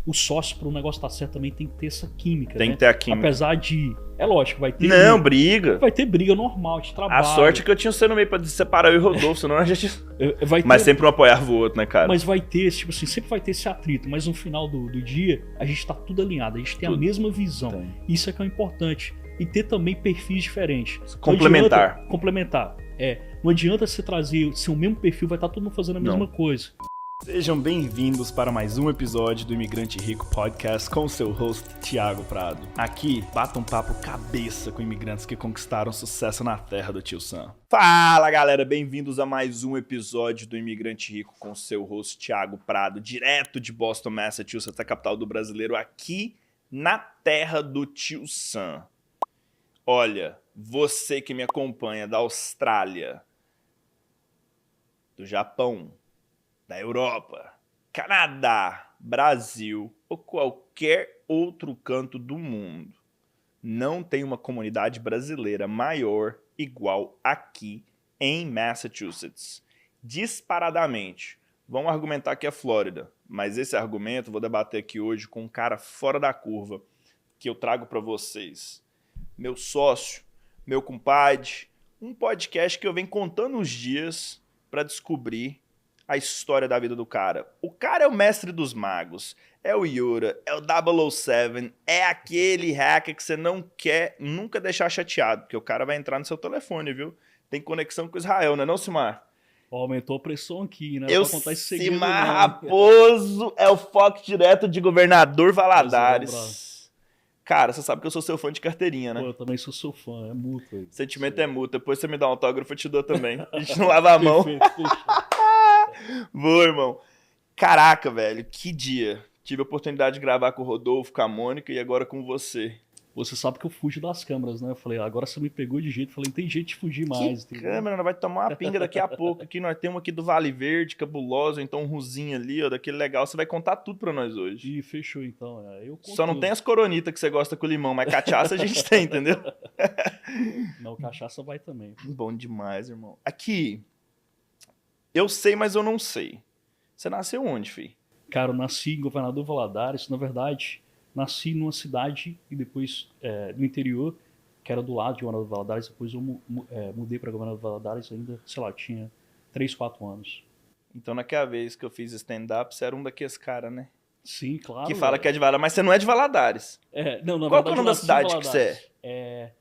o sócio, para o negócio estar certo, também tem que ter essa química, Tem né? que ter a química. Apesar de... É lógico, vai ter... Não, briga. Vai ter briga normal de trabalho. A sorte é que eu tinha você no meio pra separar eu e o Rodolfo, senão a gente... Vai ter, Mas sempre um apoiava o outro, né, cara? Mas vai ter, tipo assim, sempre vai ter esse atrito. Mas no final do dia, a gente tá tudo alinhado. A gente tem a mesma visão. Tem. Isso é que é o importante. E ter também perfis diferentes. Complementar. Complementar. Não adianta você trazer o seu mesmo perfil, vai estar todo mundo fazendo a mesma coisa. Sejam bem-vindos para mais um episódio do Imigrante Rico Podcast com o seu host, Thiago Prado. Aqui, bata um papo cabeça com imigrantes que conquistaram sucesso na terra do tio Sam. Fala, galera, bem-vindos a mais um episódio do Imigrante Rico com o seu host, Thiago Prado, direto de Boston, Massachusetts, a capital do brasileiro, aqui na terra do tio Sam. Olha, você que me acompanha da Austrália, do Japão, da Europa, Canadá, Brasil ou qualquer outro canto do mundo, não tem uma comunidade brasileira maior igual aqui em Massachusetts. Disparadamente. Vão argumentar que é Flórida, mas esse argumento eu vou debater aqui hoje com um cara fora da curva que eu trago para vocês. Meu sócio, meu compadre, um podcast que eu venho contando os dias para descobrir a história da vida do cara. O cara é o mestre dos magos, é o Yura, é o 007, é aquele hacker que você não quer nunca deixar chateado, porque o cara vai entrar no seu telefone, viu? Tem conexão com Israel, não é não, Simar? Aumentou a pressão aqui, né? Eu, pra contar esse segredo, Simar não. Raposo, é o foco direto de Governador Valadares. Cara, você sabe que eu sou seu fã de carteirinha, né? Pô, eu também sou seu fã, é mútuo. Sentimento é mútuo, depois você me dá um autógrafo, eu te dou também. A gente não lava a mão. Boa, irmão. Caraca, velho, que dia. Tive a oportunidade de gravar com o Rodolfo, com a Mônica e agora com você. Você sabe que eu fujo das câmeras, né? Eu falei, agora você me pegou de jeito. Eu falei, não tem jeito de fugir mais. Que câmera, vai tomar uma pinga daqui a pouco. Aqui nós temos aqui do Vale Verde, cabuloso, então um rosinho ali, ó, daquele legal. Você vai contar tudo pra nós hoje. E fechou, então. Eu conto Só não tudo. tem as coronitas que você gosta com limão, mas cachaça a gente tem, entendeu? Não, cachaça vai também. Bom demais, irmão. Aqui, eu sei, mas eu não sei. Você nasceu onde, fi? Cara, eu nasci em Governador Valadares. Na verdade, nasci numa cidade e depois no interior, que era do lado de Governador Valadares. Depois eu mudei para Governador Valadares ainda, sei lá, tinha 3, 4 anos. Então, naquela vez que eu fiz stand-up, você era um daqueles caras, né? Sim, claro. Que fala que é de Valadares, mas você não é de Valadares. Não, na Qual verdade, que é o nome da cidade que você é?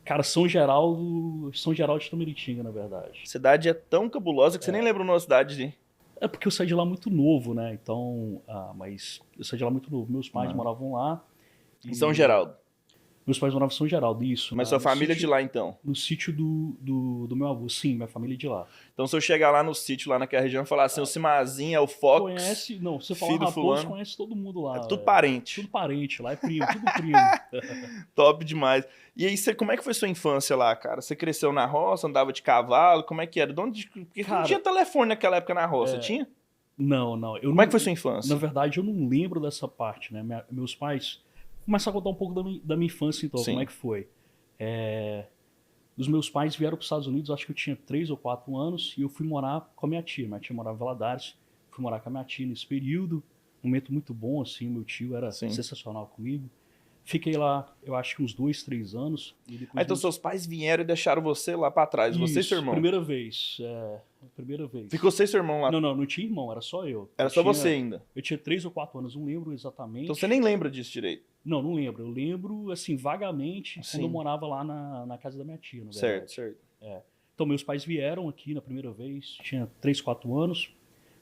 Cara, São Geraldo de Tamaritinga, na verdade. A cidade é tão cabulosa que você nem lembra o nome da cidade, né? É porque eu saí de lá muito novo, né? Então, mas eu saí de lá muito novo. Meus pais moravam lá. Em São Geraldo. Meus pais moravam em São Geraldo, isso. Mas sua família é de lá, então? No sítio do meu avô, sim, minha família é de lá. Então, se eu chegar lá no sítio, lá naquela região, e falar assim, o Simazinho é o Fox, Conhece, não, você fala filho do Raposo, fulano. conhece todo mundo lá. É tudo parente. Tudo parente, lá é primo, tudo primo. Top demais. E aí, como é que foi sua infância lá, cara? Você cresceu na roça, andava de cavalo, como é que era? Porque Cara, não tinha telefone naquela época na roça, tinha? Não. Como é que foi sua infância? Na verdade, eu não lembro dessa parte, né? Meus pais... Começar a contar um pouco da minha infância, então, Sim. como é que foi. Os meus pais vieram para os Estados Unidos, acho que eu tinha 3 ou 4 anos, e eu fui morar com a minha tia. Minha tia morava em Valadares, fui morar com a minha tia nesse período. Um momento muito bom, assim, meu tio era sensacional comigo. Fiquei lá, eu acho que uns 2, 3 anos. E depois então seus pais vieram e deixaram você lá pra trás, você e seu irmão? Primeira vez. Primeira vez. Ficou você e seu irmão lá? Não tinha irmão, era só eu. Era só você ainda? Eu tinha 3 ou 4 anos, não lembro exatamente. Então você nem lembra disso direito? Não lembro. Eu lembro, assim, vagamente, quando eu morava lá na casa da minha tia, na verdade. Certo. Então meus pais vieram aqui na primeira vez, tinha 3, 4 anos.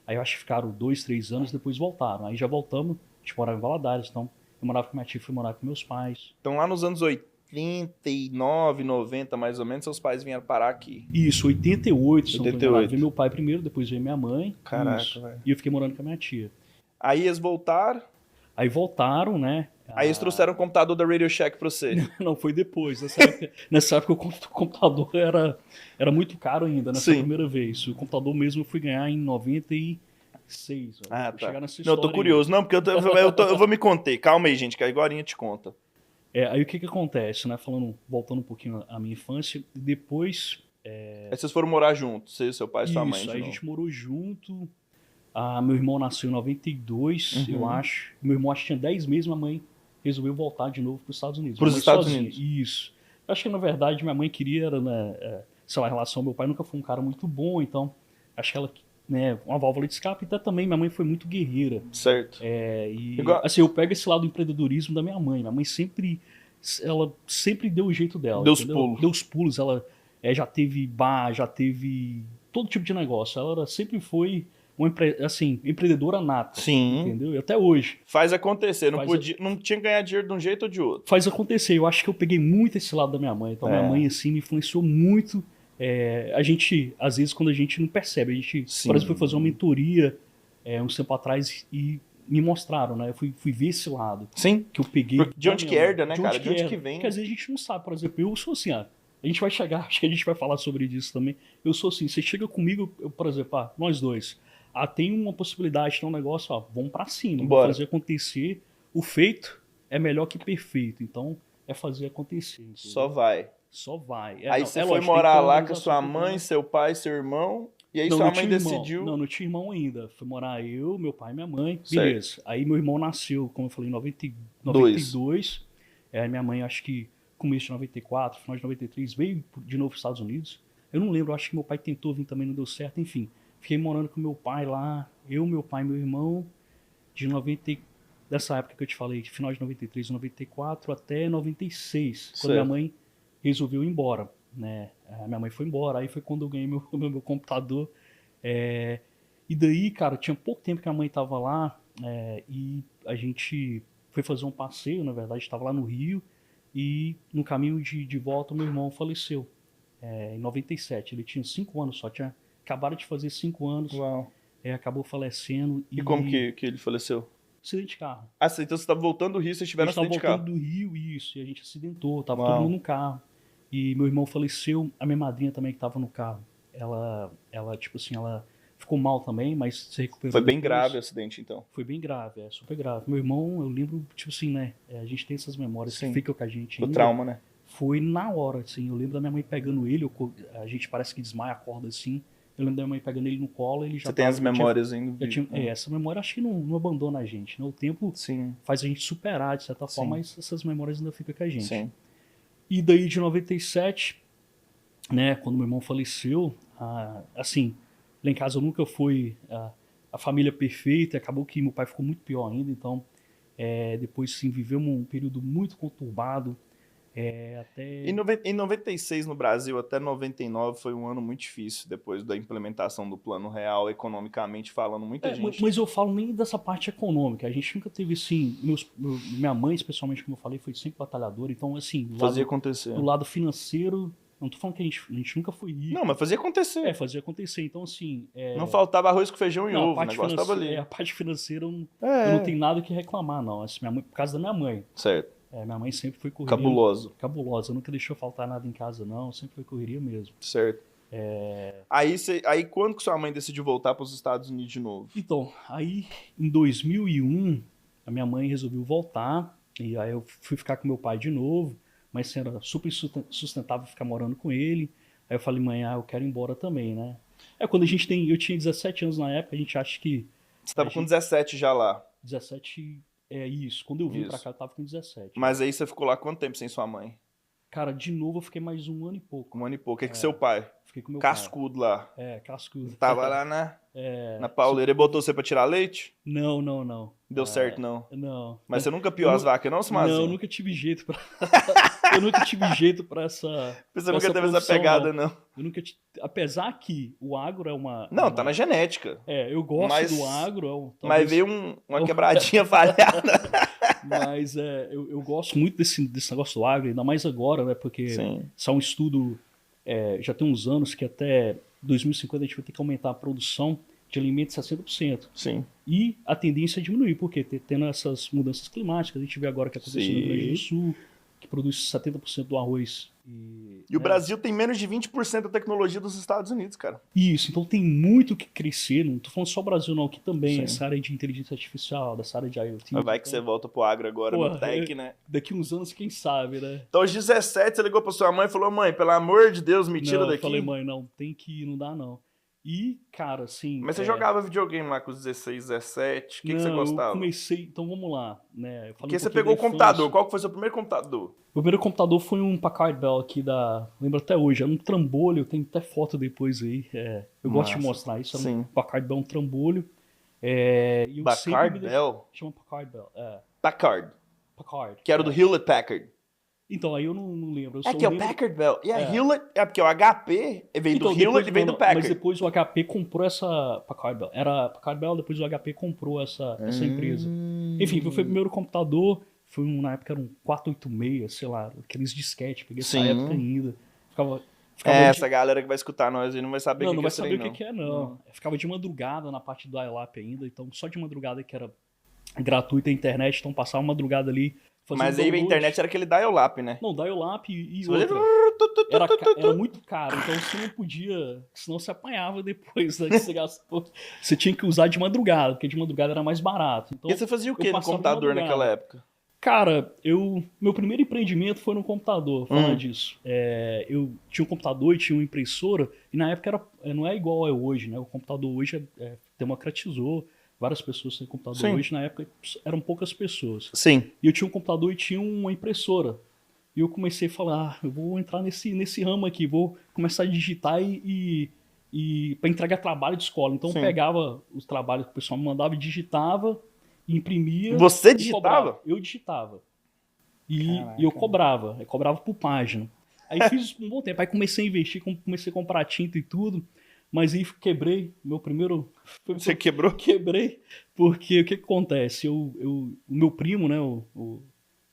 Aí eu acho que ficaram 2, 3 anos, depois voltaram. Aí já voltamos, a gente morava em Valadares, então eu morava com minha tia, fui morar com meus pais. Então lá nos anos 89, 90 mais ou menos, seus pais vieram parar aqui. Isso, 88, se não tô enganado. 88. Veio meu pai primeiro, depois veio minha mãe. Caraca, isso. velho. E eu fiquei morando com a minha tia. Aí eles voltaram, Aí voltaram, né? aí eles trouxeram o computador da Radio Shack pra você. Não, foi depois. Nessa época o computador era muito caro ainda, nessa primeira vez. O computador mesmo eu fui ganhar em 96. Ah, tá. Chegar nessa Não, eu tô história curioso. Não, porque eu vou me conter. Calma aí, gente, que agora a gente conta. Aí o que acontece, né? Voltando um pouquinho à minha infância, depois... Aí vocês foram morar juntos, você, seu pai e sua mãe de aí a novo. gente morou junto Meu irmão nasceu em 92, eu acho. Meu irmão acho que tinha 10 meses, minha mãe resolveu voltar de novo para os Estados Unidos. Para os Estados sozinha. Unidos? Isso. Eu acho que, na verdade, minha mãe queria, né, sei lá, a relação ao meu pai nunca foi um cara muito bom, então acho que ela, né, uma válvula de escape. E também minha mãe foi muito guerreira. Certo. Assim, eu pego esse lado do empreendedorismo da minha mãe. Minha mãe ela sempre deu o jeito dela. Deu os pulos. Deu os pulos. Ela já teve bar, já teve todo tipo de negócio. Ela sempre foi uma empreendedora nata. Sim. Entendeu? E até hoje. Faz acontecer. Não tinha que ganhar dinheiro de um jeito ou de outro. Faz acontecer. Eu acho que eu peguei muito esse lado da minha mãe. Então, minha mãe, assim, me influenciou muito. A gente, às vezes, quando a gente não percebe, a gente, Sim. por exemplo, foi fazer uma mentoria uns tempo atrás e me mostraram, né? Eu fui ver esse lado. Sim. Que eu peguei. De onde que herda, né, cara? De onde herda. que vem? Porque às vezes a gente não sabe. Por exemplo, eu sou assim, a gente vai chegar, acho que a gente vai falar sobre isso também. Eu sou assim, você chega comigo, por exemplo, nós dois. Tem uma possibilidade, tem um negócio, vamos pra cima. Bora. Fazer acontecer. O feito é melhor que perfeito. Então, é fazer acontecer. Entendeu? Só vai. Só vai. Aí você foi morar lá com a sua mãe, seu pai, seu irmão, e aí sua mãe decidiu... Não tinha irmão ainda. Fui morar eu, meu pai e minha mãe. Certo. Beleza. Aí meu irmão nasceu, como eu falei, em 92. Minha mãe, acho que começo de 94, final de 93, veio de novo para os Estados Unidos. Eu não lembro, acho que meu pai tentou vir também, não deu certo. Enfim, fiquei morando com meu pai lá. Eu, meu pai e meu irmão, dessa época que eu te falei, de final de 93 e 94 até 96, certo. quando minha mãe resolveu ir embora, né? Minha mãe foi embora, aí foi quando eu ganhei meu computador. E daí, cara, tinha pouco tempo que a mãe tava lá, e a gente foi fazer um passeio, na verdade, estava lá no Rio, e no caminho de volta o meu irmão faleceu, em 97. Ele tinha 5 anos só, tinha acabado de fazer 5 anos. Uau. Acabou falecendo. E como que ele faleceu? Acidente de carro. Então você estava voltando do Rio, vocês tiveram um acidente de carro? A gente estava voltando do Rio, isso, e a gente acidentou, tava todo mundo no carro. E meu irmão faleceu, a minha madrinha também que tava no carro. Ela tipo assim, ela ficou mal também, mas se recuperou. Foi bem grave o acidente, então? Foi bem grave, super grave. Meu irmão, eu lembro, tipo assim, né, a gente tem essas memórias que ficam com a gente ainda. O trauma, né? Foi na hora, assim, eu lembro da minha mãe pegando ele, a gente parece que desmaia, acorda assim. Eu lembro da minha mãe pegando ele no colo, ele já... Você tem as memórias ainda? Essa memória acho que não abandona a gente, né? O tempo faz a gente superar, de certa forma, mas essas memórias ainda ficam com a gente. Sim. E daí, de 97, né, quando meu irmão faleceu, assim, lá em casa eu nunca fui a família perfeita, acabou que meu pai ficou muito pior ainda, então, depois, sim, vivemos um período muito conturbado, Em 96 no Brasil até 99 foi um ano muito difícil depois da implementação do Plano Real, economicamente falando, muita gente... Mas eu falo nem dessa parte econômica, a gente nunca teve assim, minha mãe especialmente, como eu falei, foi sempre batalhadora, então assim... Fazia acontecer. Do lado financeiro, não tô falando que a gente nunca foi rico. Não, mas fazia acontecer. Fazia acontecer, então assim... Não faltava arroz com feijão e ovo, o negócio tava ali. A parte financeira, eu não tenho nada que reclamar, não, assim, minha mãe, por causa da minha mãe. Certo. Minha mãe sempre foi correria. Cabulosa. Nunca deixou faltar nada em casa, não. Sempre foi correria mesmo. Certo. Aí quando que sua mãe decidiu voltar para os Estados Unidos de novo? Então, aí em 2001, a minha mãe resolveu voltar. E aí eu fui ficar com meu pai de novo. Mas era super sustentável ficar morando com ele. Aí eu falei, mãe, eu quero ir embora também, né? Quando eu tinha 17 anos na época, a gente acha que... Você estava com 17 já lá? 17... isso. Quando eu vim pra cá, eu tava com 17. Mas aí você ficou lá quanto tempo sem sua mãe? Cara, de novo eu fiquei mais 1 ano e pouco. 1 ano e pouco. O que seu pai? Fiquei com meu cascudo pai. lá. Cascudo. Tava lá na pauleira. Ele botou você pra tirar leite? Não. Deu certo, não? Não. Mas você nunca piou as vacas, não, Sumazinho? Não, eu nunca tive jeito pra... eu nunca tive jeito pra essa... Você nunca teve essa pegada, não? Eu nunca Apesar que o agro é uma... Não, tá na genética. Eu gosto do agro. Mas veio uma quebradinha falhada. Mas eu gosto muito desse negócio do agro, ainda mais agora, né? Porque isso é um estudo, já tem uns anos, que até 2050 a gente vai ter que aumentar a produção de alimentos 60%. Sim. E a tendência é diminuir, porque tendo essas mudanças climáticas, a gente vê agora que aconteceu no Rio Grande do Sul, que produz 70% do arroz. E o Brasil tem menos de 20% da tecnologia dos Estados Unidos, cara. Isso, então tem muito que crescer, não tô falando só o Brasil não, aqui também, essa área de inteligência artificial, dessa área de IoT. Mas vai que você volta pro agro agora, no tech, né? Daqui uns anos, quem sabe, né? Então aos 17 você ligou pra sua mãe e falou, mãe, pelo amor de Deus, me tira daqui. Eu falei, mãe, não dá não. E, cara, assim... Mas você jogava videogame lá com os 16, 17? O que você gostava? Eu comecei... Então, vamos lá, né? Porque você pegou o computador. Qual que foi o seu primeiro computador? O primeiro computador foi um Packard Bell aqui da... Lembro até hoje. Era um trambolho. Eu tenho até foto depois aí. Eu gosto de mostrar isso. Era um Packard Bell, um trambolho. E Packard Bell? Chama Packard Bell, Packard. Packard. Que era do Hewlett Packard. Então, aí eu não lembro. É o Packard Bell. E a Hewlett... É porque o HP veio do Hewlett e veio do Packard. Mas depois o HP comprou essa Packard Bell. Era Packard Bell, depois o HP comprou essa empresa. Enfim, foi o primeiro computador. Na época era um 486, sei lá. Aqueles disquete. Peguei essa época ainda. Ficava essa galera que vai escutar nós aí não vai saber o que é. Não vai saber o que é, não. Ficava de madrugada na parte do dial-up ainda. Então, só de madrugada que era gratuita a internet. Então, passava uma madrugada ali. Mas aí a internet era aquele dial-up, né? Não, dial-up e outra. Era muito caro, então você não podia... Senão você apanhava depois, né, que você gastou. Você tinha que usar de madrugada, porque de madrugada era mais barato. Então, e você fazia o que no computador naquela época? Cara, meu primeiro empreendimento foi no computador, falar disso. Eu tinha um computador e tinha uma impressora, e na época não é igual é hoje, né? O computador hoje democratizou. Várias pessoas têm computador hoje, na época eram poucas pessoas. Sim. E eu tinha um computador e tinha uma impressora. E eu comecei a falar, eu vou entrar nesse ramo aqui, vou começar a digitar e para entregar trabalho de escola. Então eu pegava os trabalhos que o pessoal me mandava e digitava, imprimia. Você digitava? Eu digitava. E eu cobrava por página. Aí fiz isso por um bom tempo. Aí comecei a investir, comecei a comprar tinta e tudo. Mas aí quebrei meu primeiro... Você quebrou? Quebrei, porque o que acontece? O meu primo, né, o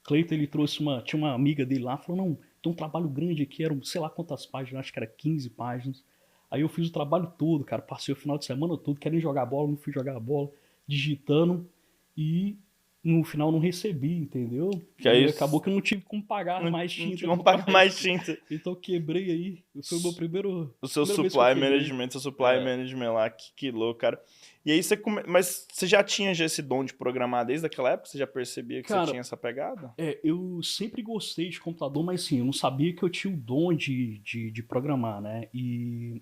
Cleiton, ele trouxe tinha uma amiga dele lá, falou, não, tem um trabalho grande aqui, eram sei lá quantas páginas, acho que era 15 páginas. Aí eu fiz o trabalho todo, cara, passei o final de semana todo, querendo jogar bola, não fui jogar bola, digitando, e no final não recebi, entendeu? Que aí acabou que eu não tive como pagar mais tinta. Não tive como pagar mais tinta. Então eu quebrei aí. Foi o meu primeiro... O seu supply management lá, que louco, cara. E aí Mas você já tinha esse dom de programar desde aquela época? Você já percebia que você tinha essa pegada? Eu sempre gostei de computador, mas sim, eu não sabia que eu tinha o dom de programar, né? E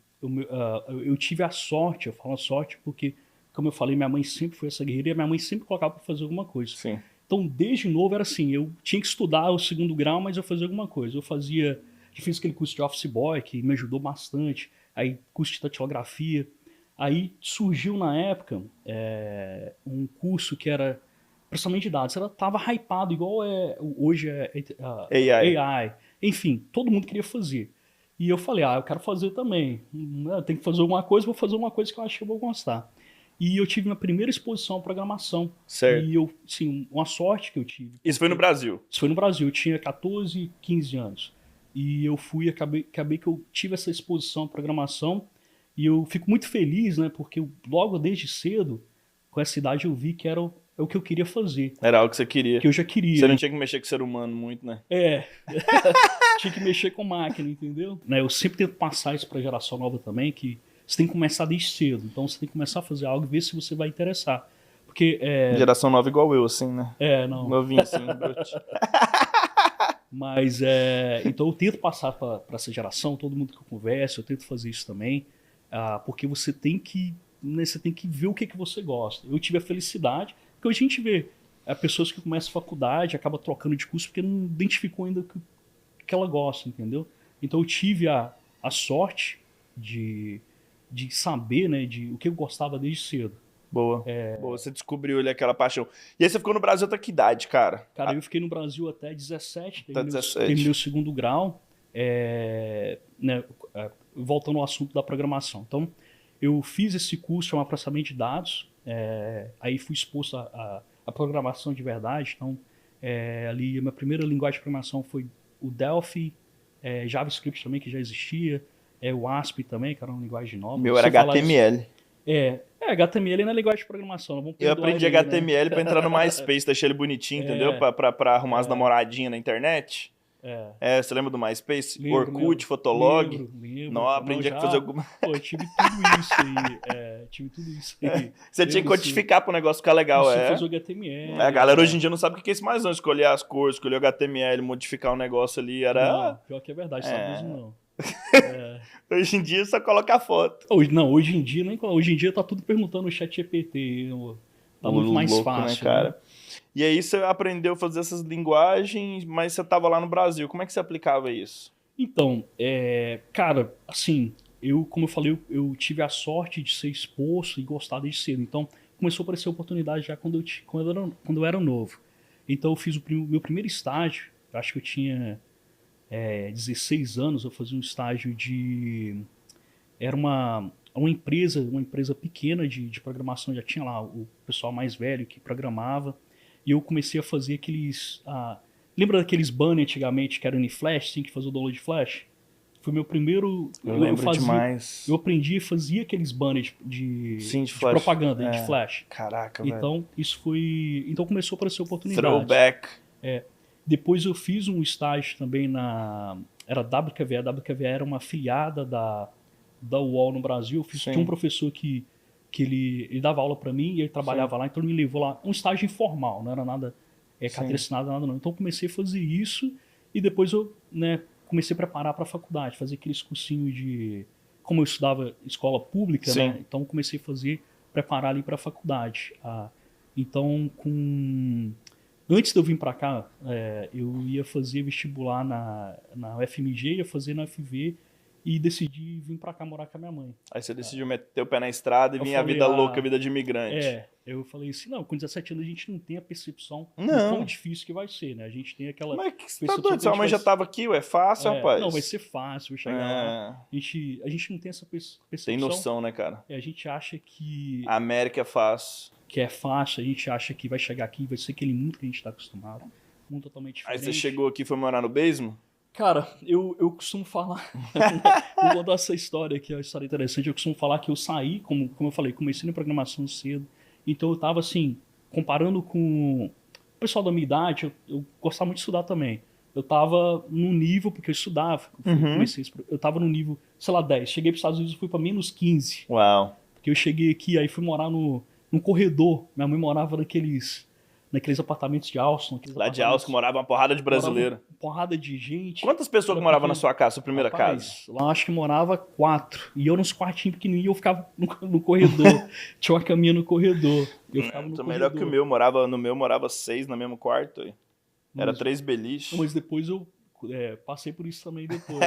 eu tive a sorte, eu falo a sorte porque... Como eu falei, minha mãe sempre foi essa guerreira e minha mãe sempre colocava para fazer alguma coisa. Sim. Então, desde novo era assim, eu tinha que estudar o segundo grau, mas eu fazia alguma coisa. Eu fiz aquele curso de Office Boy, que me ajudou bastante, aí curso de datilografia. Aí surgiu na época um curso que era processamento de dados. Ela estava hypado, igual hoje AI. Enfim, todo mundo queria fazer. E eu falei, eu quero fazer também. Eu tenho que fazer alguma coisa, vou fazer uma coisa que eu acho que eu vou gostar. E eu tive minha primeira exposição à programação. Certo. E uma sorte que eu tive. Isso foi no Brasil? Isso foi no Brasil. Eu tinha 14, 15 anos. E eu acabei que eu tive essa exposição à programação. E eu fico muito feliz, né? Porque logo desde cedo, com essa idade, eu vi que era o que eu queria fazer. Era algo que você queria. Que eu já queria. Você não tinha que mexer com ser humano muito, né? Tinha que mexer com máquina, entendeu? Eu sempre tento passar isso pra geração nova também, que você tem que começar desde cedo. Então você tem que começar a fazer algo e ver se você vai interessar. Porque... Geração nova igual eu, assim, né? Não. Novinho, assim, brote. Mas, então eu tento passar para essa geração, todo mundo que eu converso, eu tento fazer isso também, porque você tem que ver o que você gosta. Eu tive a felicidade, porque hoje a gente vê pessoas que começam a faculdade, acabam trocando de curso porque não identificou ainda o que ela gosta, entendeu? Então eu tive a sorte de saber, né, o que eu gostava desde cedo. Boa. Boa, você descobriu ali aquela paixão. E aí você ficou no Brasil até que idade, cara? Cara, eu fiquei no Brasil até 17, terminei o segundo grau, né, voltando ao assunto da programação. Então, eu fiz esse curso, chamado Processamento de Dados, aí fui exposto à programação de verdade. Então, ali a minha primeira linguagem de programação foi o Delphi, JavaScript também, que já existia, o ASP também, que era uma linguagem nova. Meu era HTML. HTML na linguagem de programação. Eu aprendi HTML, né, pra entrar no MySpace, deixei ele bonitinho, entendeu? Pra arrumar as namoradinhas na internet. Você lembra do MySpace? Orkut, Fotolog? Lembro. Não, aprendi a fazer alguma... Pô, eu tive tudo isso aí. Você tinha que codificar pro negócio ficar legal, Você fez o HTML. A galera hoje em dia não sabe o que é isso mais não. Escolher as cores, escolher o HTML, modificar o negócio ali, era... Não, pior que é verdade, sabe mesmo não. Hoje em dia só coloca a foto. Hoje em dia, hoje em dia tá tudo perguntando no chat GPT. Tá muito mais Louco, fácil, né, cara? E aí você aprendeu a fazer essas linguagens, mas você tava lá no Brasil. Como é que você aplicava isso? Então, cara, assim, como eu falei, eu tive a sorte de ser exposto e gostar desde cedo. Então, começou a aparecer oportunidade já quando eu era novo. Então, eu fiz meu primeiro estágio, acho que eu tinha 16 anos, eu fazia um estágio Era uma empresa pequena de programação, já tinha lá o pessoal mais velho que programava, e eu comecei a fazer aqueles... lembra daqueles banners antigamente que eram em Flash, tinha que fazer o download de Flash? Foi meu primeiro... Eu lembro demais. Eu aprendi e fazia aqueles banners de Flash. Propaganda, de Flash. Caraca, velho. Então, isso foi... Então começou a aparecer oportunidades. Throwback. Depois eu fiz um estágio também era a WQVE. A WQVE era uma afiliada da UOL no Brasil. Tinha um professor que ele dava aula para mim e ele trabalhava lá, então ele me levou lá. Um estágio informal, não era nada carteira assinada, nada não. Então eu comecei a fazer isso e depois eu comecei a preparar para a faculdade, fazer aqueles cursinhos de... Como eu estudava escola pública, né? Então comecei a preparar ali para a faculdade. Então, antes de eu vir para cá, eu ia fazer vestibular na UFMG, ia fazer na UFV e decidi vir para cá morar com a minha mãe. Aí você decidiu meter o pé na estrada e vir a vida louca, a vida de imigrante. Eu falei assim, não, com 17 anos a gente não tem a percepção do Não. quão difícil que vai ser, né? A gente tem aquela... Mas que você tá doido? Sua mãe já tava aqui, é fácil, rapaz. Não, vai ser fácil, vou chegar lá. A gente não tem essa percepção. Tem noção, né, cara? A gente acha que... A América é fácil. Que é fácil, a gente acha que vai chegar aqui, vai ser aquele mundo que a gente tá acostumado. Um mundo totalmente diferente. Aí você chegou aqui e foi morar no Basement? Cara, eu costumo falar... Vou contar essa história aqui, é uma história interessante. Eu costumo falar que eu saí, como eu falei, comecei na programação cedo. Então eu tava assim, comparando com o pessoal da minha idade, eu gostava muito de estudar também. Eu tava no nível, porque eu estudava, eu tava no nível, sei lá, 10. Cheguei para os Estados Unidos e fui para menos 15. Uau. Porque eu cheguei aqui, aí fui morar no corredor. Minha mãe morava naqueles apartamentos de Austin. Lá de Austin morava uma porrada de brasileiro. Uma porrada de gente. Quantas pessoas que moravam na sua casa, sua primeira casa? Lá acho que morava 4. E eu nos quartinhos pequenininhos, eu ficava no corredor. Tinha uma caminha no corredor. Eu ficava no corredor. Melhor que o meu. No meu morava 6 no mesmo quarto. Era 3 beliches. Mas depois eu passei por isso também depois.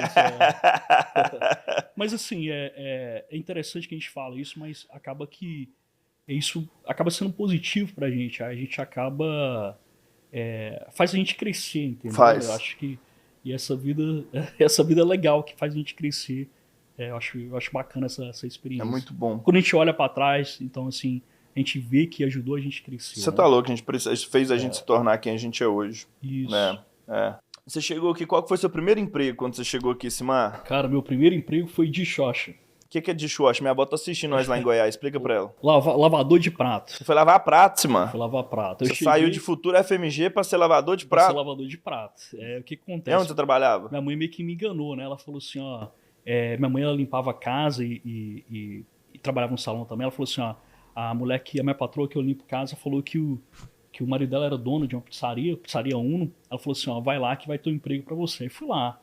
Mas assim, é interessante que a gente fala isso, mas acaba que isso acaba sendo positivo pra gente. A gente acaba... faz a gente crescer, entendeu? Faz. Eu acho que essa vida é legal, que faz a gente crescer. Eu acho bacana essa experiência. É muito bom. Quando a gente olha pra trás, então assim, a gente vê que ajudou a gente a crescer. Você tá louco, fez a gente se tornar quem a gente é hoje. Isso. Você chegou aqui, qual foi o seu primeiro emprego quando você chegou aqui, Simar? Cara, meu primeiro emprego foi dishwasher. O que é dishwasher? Minha avó tá assistindo nós lá em Goiás, explica pra ela. Lavador de prato. Você foi lavar prato, Simar? Foi lavar prato. Você saiu de Futuro FMG pra ser lavador de prato? Pra ser lavador de prato. O que acontece? Onde você trabalhava? Minha mãe meio que me enganou, né? Ela falou assim, ó... minha mãe, ela limpava a casa e trabalhava no salão também. Ela falou assim, ó... A minha patroa que eu limpo casa, falou que o marido dela era dono de uma pizzaria Uno. Ela falou assim, ó, vai lá que vai ter um emprego pra você. Aí fui lá.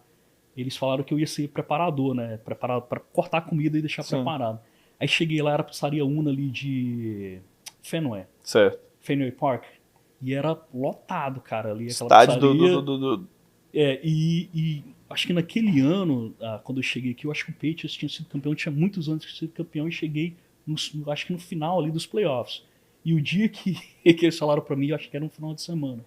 Eles falaram que eu ia ser preparador, né? Preparado pra cortar a comida e deixar preparado. Aí cheguei lá, era a pizzaria Uno ali de Fenway. Certo. Fenway Park. E era lotado, cara, ali. Estádio do... E acho que naquele ano, quando eu cheguei aqui, eu acho que o Patriots tinha sido campeão. Tinha muitos anos que tinha sido campeão e cheguei, acho que no final ali dos playoffs. E o dia que eles falaram pra mim, eu acho que era um final de semana.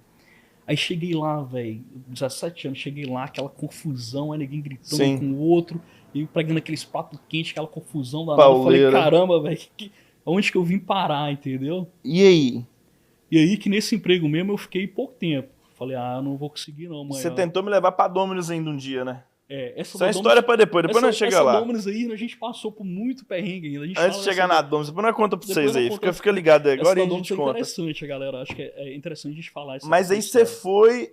Aí cheguei lá, velho, 17 anos, cheguei lá, aquela confusão, aí ninguém gritando com o outro, e pregando aqueles pratos quentes, aquela confusão danada. Eu falei, caramba, velho, onde que eu vim parar, entendeu? E aí? E aí que nesse emprego mesmo eu fiquei pouco tempo. Falei, eu não vou conseguir não, mãe. Você tentou me levar pra Dominus ainda um dia, né? Essa é uma história pra depois nós chega lá. Essa Dominus aí, a gente passou por muito perrengue ainda. Antes de chegar na Dominus, depois nós conta pra vocês aí. Fica ligado aí, agora a gente conta. É interessante, galera. Acho que é interessante a gente falar isso. Mas aí você foi,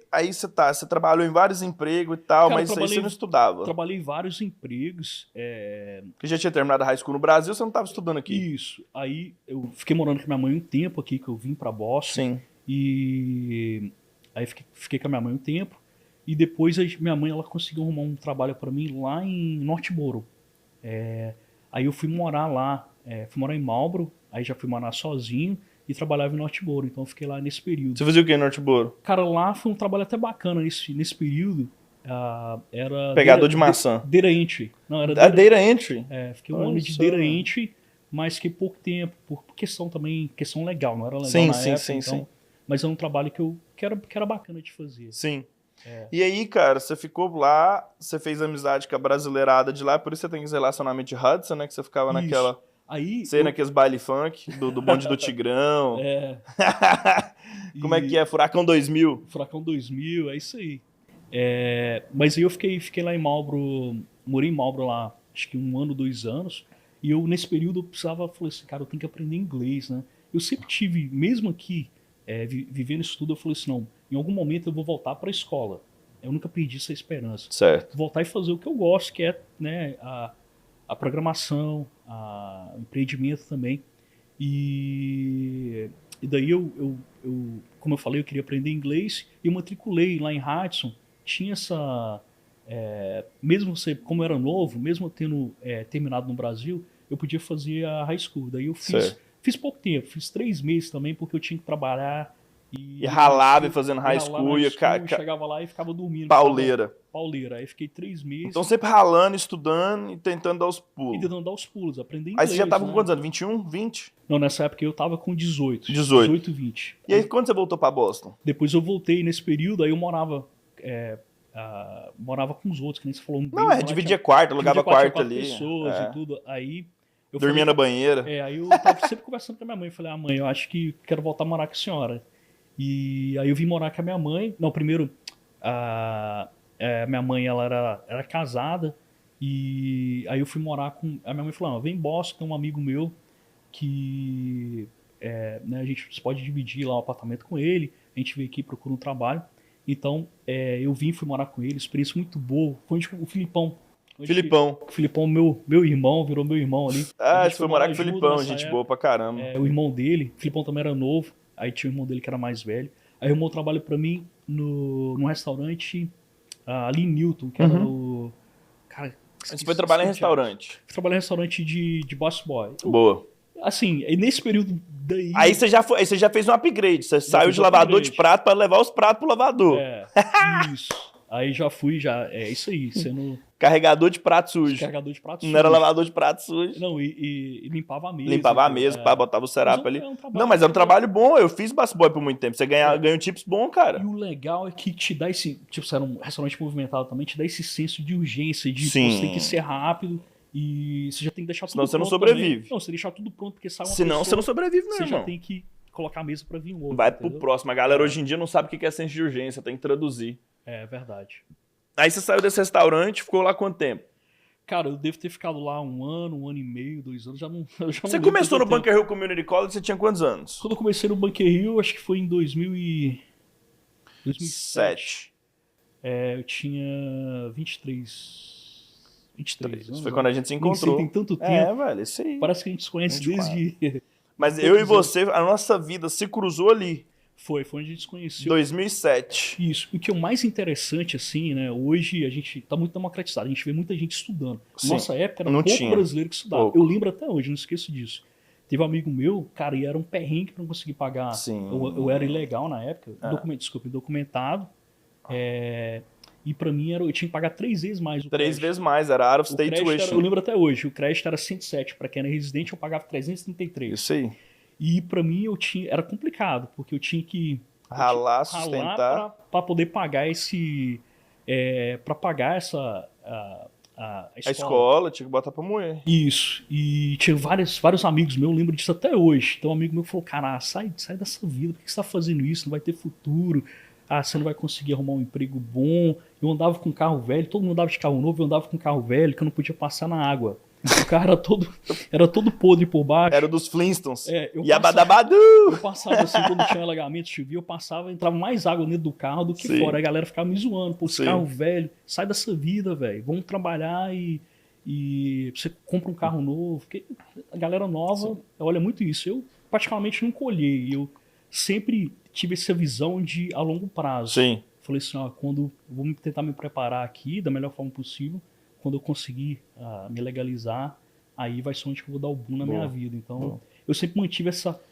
você trabalhou em vários empregos e tal, cara, mas aí você não estudava. Trabalhei em vários empregos. Porque já tinha terminado a high school no Brasil, você não tava estudando aqui. Isso. Aí eu fiquei morando com minha mãe um tempo aqui, que eu vim pra Boston. Sim. E aí fiquei com a minha mãe um tempo. E depois minha mãe ela conseguiu arrumar um trabalho para mim lá em Northborough. Aí eu fui morar lá, fui morar em Marlborough, aí já fui morar sozinho e trabalhava em Northborough, então eu fiquei lá nesse período. Você fazia o que em Northborough? Cara, lá foi um trabalho até bacana nesse período. Era Pegador de maçã. Data Entry. Não, era Data Entry? Fiquei um ano de Data Entry, mas fiquei pouco tempo, por questão legal, não era legal Sim, na sim, época, sim, então, sim. mas é um trabalho que era bacana de fazer. Sim. E aí, cara, você ficou lá, você fez amizade com a brasileirada de lá, por isso você tem esse relacionamento de Hudson, né? Que você ficava Isso. naquela... Aí, naqueles baile funk, do bonde do Tigrão. Como é que é? Furacão 2000? Furacão 2000, é isso aí. Mas aí eu fiquei lá em Marlborough, morei em Marlborough lá, acho que 1 ano, 2 anos, e eu nesse período eu falei assim, cara, eu tenho que aprender inglês, né? Eu sempre tive, mesmo aqui, vivendo isso tudo, eu falei assim, não, em algum momento eu vou voltar para a escola. Eu nunca perdi essa esperança. Certo. Voltar e fazer o que eu gosto, que é, né, a programação, o empreendimento também. E daí como eu falei, eu queria aprender inglês e eu matriculei lá em Hudson. Tinha essa... mesmo como eu era novo, mesmo eu tendo terminado no Brasil, eu podia fazer a high school. Daí eu fiz pouco tempo, fiz 3 meses também, porque eu tinha que trabalhar. E ralava fazendo high school. Chegava lá e ficava dormindo. Pauleira. Aí fiquei 3 meses. Então sempre ralando, estudando e tentando dar os pulos. E tentando dar os pulos, aprender inglês. Aí você já tava com né? quantos anos? 21? 20? Não, nessa época eu tava com 18. 20. E aí quando você voltou pra Boston? Depois eu voltei nesse período, aí eu morava com os outros, que nem você falou. Dividia quarto, alugava quarto ali. Pessoas e tudo. Aí eu dormia na banheira. Aí eu tava sempre conversando com a minha mãe. Falei, mãe, eu acho que quero voltar a morar com a senhora. E aí eu vim morar com a minha mãe. Não, primeiro, minha mãe ela era casada. E aí eu fui morar com... A minha mãe falou, vem em Boston, tem um amigo meu que né, você pode dividir lá o apartamento com ele. A gente veio aqui e procura um trabalho. Então, eu fui morar com ele. Experiência muito boa. Foi o Filipão. O Filipão, meu irmão, virou meu irmão ali. Você foi morar com o Filipão, gente boa pra caramba. O irmão dele, o Filipão também era novo. Aí tinha o irmão dele que era mais velho. Aí arrumou um trabalho pra mim num restaurante ali em Newton, que era o... Cara, você foi trabalhar em restaurante? Fui trabalhar em restaurante de boss boy. Boa. Assim, nesse período daí... Aí você já fez um upgrade. Você saiu de lavador de prato pra levar os pratos pro lavador. Isso. Aí já fui, isso aí, sendo... Carregador de prato sujo. Carregador de prato sujo. Não era lavador de prato sujo. Não, e limpava a mesa. Limpava a mesa, botava o setup ali. Mas era um trabalho bom. Eu fiz boss boy por muito tempo. Você ganha tips bom, cara. E o legal é que te dá esse... Tipo, você era um restaurante movimentado também, te dá esse senso de urgência, de você tem que ser rápido e você já tem que deixar tudo pronto. Senão você não sobrevive. Também. Não, você deixar tudo pronto, porque sai uma Senão pessoa, você não sobrevive, não, Você irmão. já tem que colocar a mesa pra vir um outro. Vai pro próximo. A galera hoje em dia não sabe o que é senso de urgência, tem que traduzir. É verdade. Aí você saiu desse restaurante, ficou lá quanto tempo? Cara, eu devo ter ficado lá 1 ano, 1 ano e meio, 2 anos, Você começou no Bunker Hill Community College, você tinha quantos anos? Quando eu comecei no Bunker Hill, acho que foi em 2007. Eu tinha 23 anos. Foi quando a gente se encontrou. Tem tanto tempo. Velho, isso aí. Parece que a gente se conhece 24. desde... Mas eu e você, a nossa vida se cruzou ali. Foi onde a gente se conheceu. 2007. Isso. O que é o mais interessante, assim, né? Hoje a gente tá muito democratizado, a gente vê muita gente estudando. Nossa época era pouco brasileiro que estudava. Pouco. Eu lembro até hoje, não esqueço disso. Teve um amigo meu, cara, e era um perrengue pra não conseguir pagar. Sim. Eu era ilegal na época, indocumentado. E pra mim eu tinha que pagar 3 vezes mais. 3 vezes mais, era out of state tuition. Eu lembro até hoje, o crédito era 107, pra quem era residente eu pagava 333. Isso aí. E pra mim era complicado, porque eu tinha que ralar, sustentar para poder pagar para pagar essa a escola tinha que botar pra moer. Isso. E tinha vários amigos meus, eu lembro disso até hoje. Então um amigo meu falou, cara, sai dessa vida, por que você tá fazendo isso? Não vai ter futuro. Você não vai conseguir arrumar um emprego bom. Eu andava com carro velho, todo mundo andava de carro novo, eu andava com carro velho que eu não podia passar na água. O carro era todo podre por baixo. Era dos Flintstones. Yabadabadu! Eu passava assim, quando tinha alagamento, chovia, eu passava, entrava mais água dentro do carro do que fora. Aí a galera ficava me zoando. Pô, esse carro velho, sai dessa vida, velho. Vamos trabalhar e você compra um carro novo. Porque a galera nova olha muito isso. Eu particularmente não colhei. Eu sempre tive essa visão de a longo prazo. Sim. falei assim, ó, quando eu vou tentar me preparar aqui da melhor forma possível, quando eu conseguir me legalizar, aí vai ser onde eu vou dar o boom na minha vida. Então, eu sempre mantive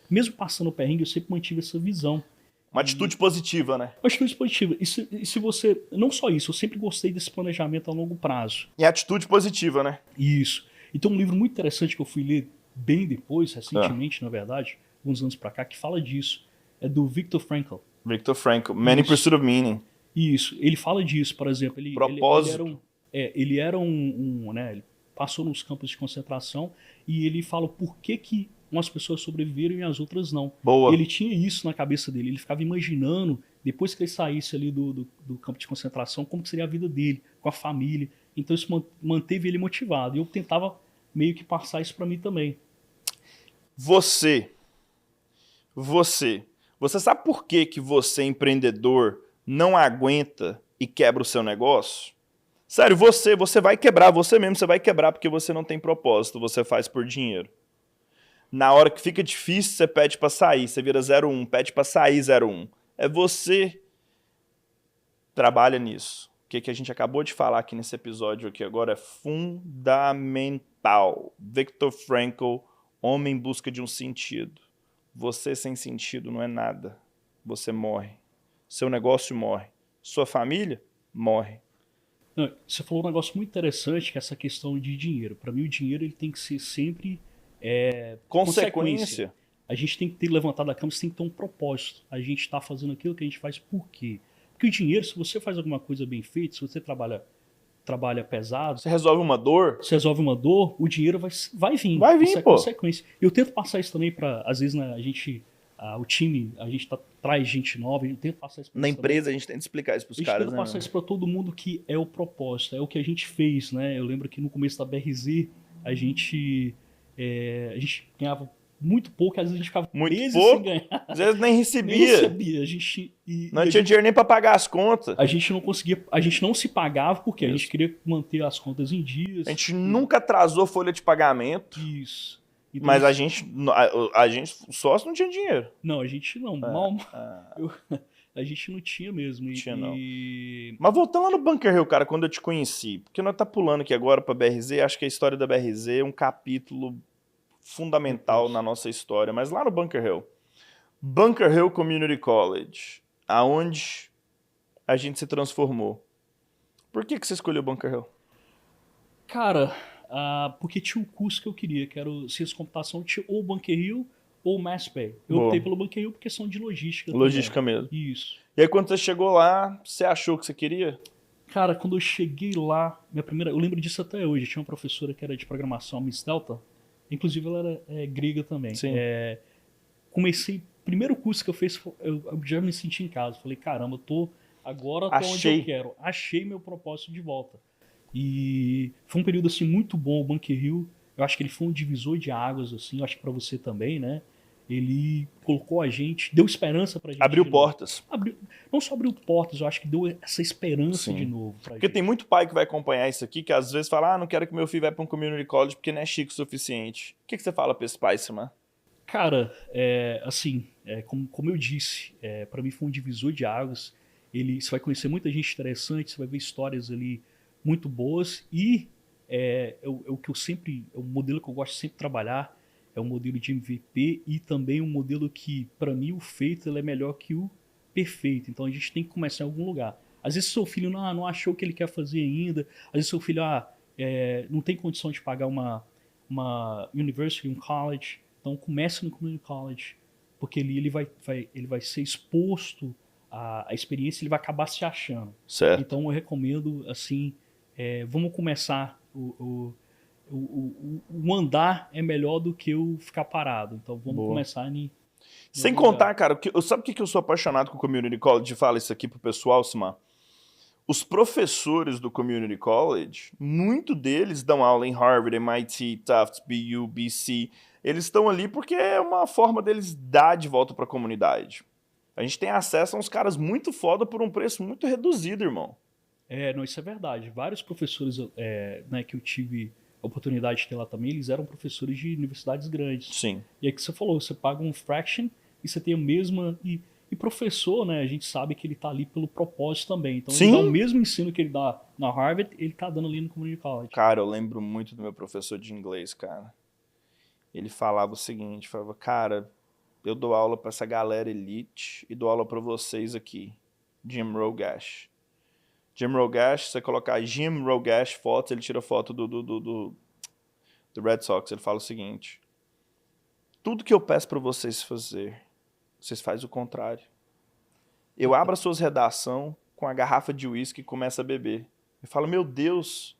mesmo passando o perrengue, eu sempre mantive essa visão. Uma atitude positiva, né? Uma atitude positiva. E se você, não só isso, eu sempre gostei desse planejamento a longo prazo. E atitude positiva, né? Isso. E tem um livro muito interessante que eu fui ler bem depois, recentemente, na verdade, alguns anos pra cá, que fala disso. É do Viktor Frankl. Viktor Frankl, Man in Pursuit of Meaning. Isso. Ele fala disso, por exemplo. Propósito. Ele era né, ele passou nos campos de concentração e ele fala por que umas pessoas sobreviveram e as outras não. Boa. Ele tinha isso na cabeça dele. Ele ficava imaginando, depois que ele saísse ali do campo de concentração, como que seria a vida dele, com a família. Então isso manteve ele motivado. E eu tentava meio que passar isso pra mim também. Você sabe por que você, empreendedor, não aguenta e quebra o seu negócio? Sério, você vai quebrar, você mesmo, você vai quebrar porque você não tem propósito, você faz por dinheiro. Na hora que fica difícil, você pede pra sair, você vira 01, pede pra sair 01. É você trabalha nisso. O que a gente acabou de falar aqui nesse episódio aqui agora é fundamental. Viktor Frankl, Homem em Busca de um Sentido. Você sem sentido não é nada. Você morre. Seu negócio morre. Sua família morre. Não, você falou um negócio muito interessante, que é essa questão de dinheiro. Para mim, o dinheiro ele tem que ser sempre consequência. A gente tem que ter levantado a cama, você tem que ter um propósito. A gente está fazendo aquilo que a gente faz por quê? Porque o dinheiro, se você faz alguma coisa bem feita, se você trabalha pesado, você resolve uma dor, o dinheiro vai vir. Vai vir, isso é pô. consequência. Eu tento passar isso também para, às vezes, né, o time, a gente traz gente nova, eu tento passar isso pra na eles empresa, também. a gente tem que explicar isso pros A gente caras, tenta né? passar isso para todo mundo, que é o propósito, é o que a gente fez, né? Eu lembro que no começo da BRZ, a gente ganhava muito pouco, às vezes a gente ficava Muito meses pouco? sem ganhar. Às vezes nem recebia. Nem recebia. Não tinha dinheiro nem pra pagar as contas. A gente não conseguia, a gente não se pagava porque a Isso. gente queria manter as contas em dias. A gente nunca atrasou folha de pagamento. Isso. Então, Mas a gente, o sócio não tinha dinheiro. Não, a gente não. A gente não tinha mesmo. Tinha, não. Mas voltando lá no Bunker Hill, cara, quando eu te conheci, porque nós tá pulando aqui agora pra BRZ, acho que a história da BRZ é um capítulo fundamental na nossa história, mas lá no Bunker Hill Community College, aonde a gente se transformou. Por que você escolheu Bunker Hill? Cara, porque tinha um curso que eu queria, que era o Ciência de Computação, tinha ou Bunker Hill ou Mass Bay. Eu optei pelo Bunker Hill por questão de logística. Logística mesmo. Isso. E aí quando você chegou lá, você achou que você queria? Cara, quando eu cheguei lá, eu lembro disso até hoje, tinha uma professora que era de programação, a Miss Delta, inclusive ela era grega também. Sim. Primeiro curso que eu fiz, eu já me senti em casa. Falei, caramba, agora tô onde eu quero. Achei meu propósito de volta. E foi um período assim muito bom o Bunker Hill. Eu acho que ele foi um divisor de águas, assim, eu acho que pra você também, né? Ele colocou a gente, deu esperança pra gente. Abriu portas. Não só abriu portas, eu acho que deu essa esperança Sim. de novo pra Porque gente. tem muito pai que vai acompanhar isso aqui, que às vezes fala, não quero que meu filho vá pra um community college porque não é chique o suficiente. O que você fala pra esse pai, Simar? Cara, como eu disse, pra mim foi um divisor de águas. Você vai conhecer muita gente interessante, você vai ver histórias ali muito boas e o modelo que eu gosto de sempre trabalhar é um modelo de MVP e também um modelo que, para mim, o feito ele é melhor que o perfeito. Então a gente tem que começar em algum lugar. Às vezes seu filho não achou o que ele quer fazer ainda, às vezes seu filho não tem condição de pagar uma university, um college, então comece no community college, porque ali ele vai ser exposto à experiência, ele vai acabar se achando. Certo. Então eu recomendo, assim, vamos começar o andar é melhor do que o ficar parado. Então vamos começar Sem contar, cara, sabe o que eu sou apaixonado com o Community College? Fala isso aqui pro pessoal, Simar. Os professores do Community College, muito deles dão aula em Harvard, MIT, Tufts, BU, BC. Eles estão ali porque é uma forma deles dar de volta pra comunidade. A gente tem acesso a uns caras muito foda por um preço muito reduzido, irmão. Não, isso é verdade. Vários professores né, que eu tive a oportunidade de ter lá também, eles eram professores de universidades grandes. Sim. E aí que você falou, você paga um fraction e você tem a mesma... E E professor, né, a gente sabe que ele tá ali pelo propósito também. Então Sim. ele dá o mesmo ensino que ele dá na Harvard, ele tá dando ali no Community College. Cara, eu lembro muito do meu professor de inglês, cara. Ele falava o seguinte, falava, cara, eu dou aula pra essa galera elite e dou aula pra vocês aqui. Jim Rogash. Jim Rogash, você colocar Jim Rogash fotos, ele tira foto do Red Sox. Ele fala o seguinte, tudo que eu peço pra vocês fazer, vocês fazem o contrário. Eu abro as suas redações com a garrafa de uísque e começo a beber. Eu falo, meu Deus,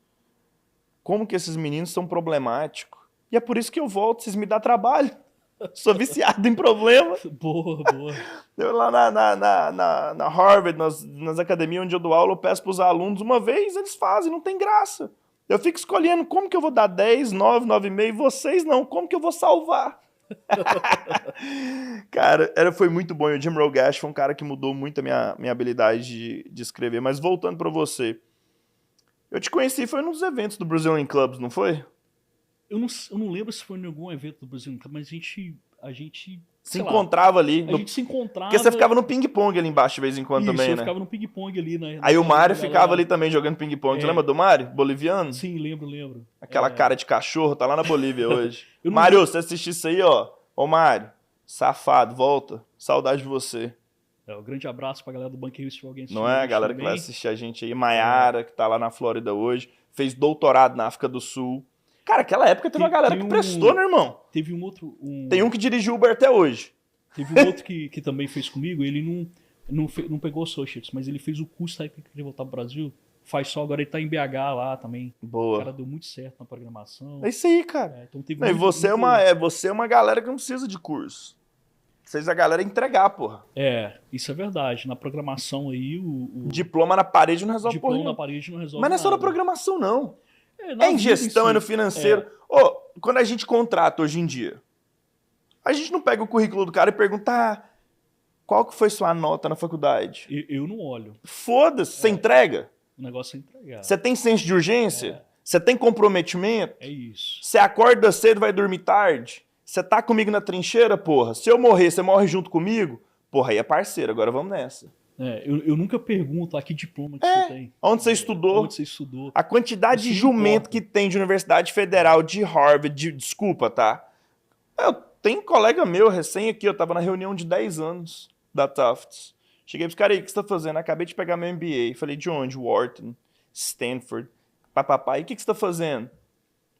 como que esses meninos são problemáticos? E é por isso que eu volto, vocês me dão trabalho. Sou viciado em problema. Boa. Eu lá na Harvard, nas academias onde eu dou aula, eu peço para os alunos, uma vez eles fazem, não tem graça. Eu fico escolhendo como que eu vou dar 10, 9, 9,5, vocês não, como que eu vou salvar? Cara, foi muito bom. E o Jim Rogash foi um cara que mudou muito a minha habilidade de escrever. Mas voltando para você, eu te conheci, foi num dos eventos do Brazilian Clubs, não foi? Eu não lembro se foi em algum evento do Brasil, mas a gente se encontrava ali. A gente se encontrava. Porque você ficava no ping-pong ali embaixo de vez em quando. Isso, também, eu né? ficava no ping-pong ali. Aí o Mário ficava ali também jogando ping-pong. Você lembra do Mário? Boliviano? Sim, lembro. Aquela cara de cachorro, tá lá na Bolívia hoje. Mário, você assistiu isso aí, ó. Ô Mário, safado, volta. Saudade de você. Um grande abraço pra galera do Banqueiro, se alguém não é? A galera que vai assistir a gente aí. Maiara, que tá lá na Flórida hoje. Fez doutorado na África do Sul. Cara, aquela época teve uma galera que prestou, né, irmão? Teve um outro... Tem um que dirigiu Uber até hoje. Teve um outro que também fez comigo, ele não pegou Associates, mas ele fez o curso aí que queria voltar pro Brasil. Faz só, agora ele tá em BH lá também. Boa. O cara deu muito certo na programação. É isso aí, cara. Então teve não, e você é uma galera que não precisa de curso. Vocês a galera entregar, porra. Isso é verdade. Na programação aí, o diploma na parede não resolve porra. Diploma na parede não resolve Mas não é só nada. na programação, não. É em gestão, é no financeiro. Quando a gente contrata hoje em dia, a gente não pega o currículo do cara e pergunta qual que foi sua nota na faculdade? Eu não olho. Foda-se, você entrega. O negócio é entregar. Você tem senso de urgência? Você tem comprometimento? É isso. Você acorda cedo e vai dormir tarde? Você tá comigo na trincheira, porra? Se eu morrer, você morre junto comigo? Porra, aí é parceiro, agora vamos nessa. Eu nunca pergunto que diploma que você tem. Onde você estudou? Onde você estudou. A quantidade de jumento que tem de Universidade Federal, de Harvard, desculpa, tá? Tem colega meu recém aqui, eu tava na reunião de 10 anos da Tufts. Cheguei pros caras aí, o que você tá fazendo? Acabei de pegar meu MBA. Falei, de onde? Wharton, Stanford, papapá. E o que você tá fazendo?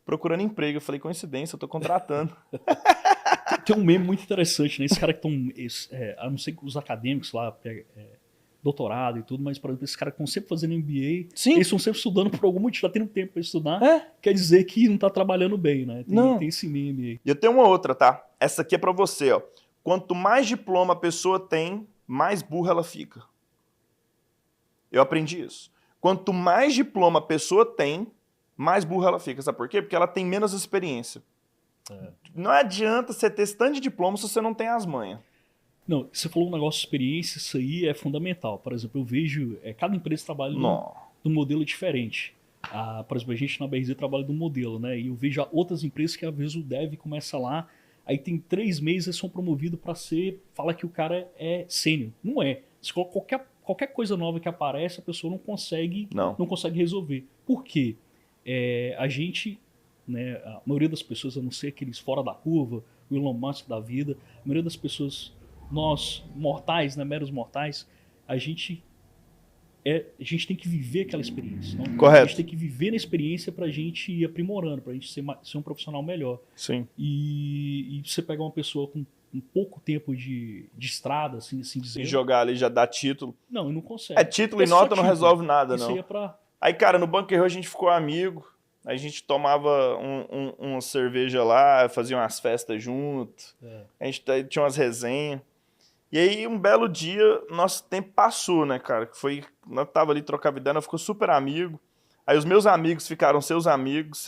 Procurando emprego. Eu falei, coincidência, eu tô contratando. Tem um meme muito interessante, né? Esses caras que estão, a não ser que os acadêmicos lá, doutorado e tudo, mas, por exemplo, esses caras que estão sempre fazendo MBA, Sim. Eles estão sempre estudando por algum motivo, já tendo tempo para estudar, quer dizer que não tá trabalhando bem, né? Tem esse meme aí. E eu tenho uma outra, tá? Essa aqui é pra você, ó. Quanto mais diploma a pessoa tem, mais burra ela fica. Eu aprendi isso. Quanto mais diploma a pessoa tem, mais burra ela fica. Sabe por quê? Porque ela tem menos experiência. Não adianta você ter esse tanto de diploma se você não tem as manhas. Não, você falou um negócio de experiência, isso aí é fundamental. Por exemplo, eu vejo, cada empresa trabalha num modelo diferente. Por exemplo, a gente na BRZ trabalha de um modelo, né? E eu vejo outras empresas que às vezes o dev começa lá, aí tem 3 meses eles são promovidos para fala que o cara é sênior. Não é. Se qualquer coisa nova que aparece, a pessoa não consegue resolver. Por quê? A gente, né, a maioria das pessoas, a não ser aqueles fora da curva, o Elon Musk da vida, a maioria das pessoas, nós mortais, né, meros mortais, a gente tem que viver aquela experiência. Não? Correto. A gente tem que viver na experiência pra gente ir aprimorando, pra gente ser um profissional melhor. Sim. E você pegar uma pessoa com um pouco tempo de estrada, assim dizer. E jogar ali, já dá título. Não consegue. Título e nota não resolve nada, Isso não. aí é pra... Aí, cara, no Bunker Hill a gente ficou amigo. A gente tomava uma cerveja lá, fazia umas festas junto. A gente tinha umas resenhas. E aí, um belo dia, nosso tempo passou, né, cara? Nós tava ali, trocava ideia, nós ficou super amigo. Aí os meus amigos ficaram seus amigos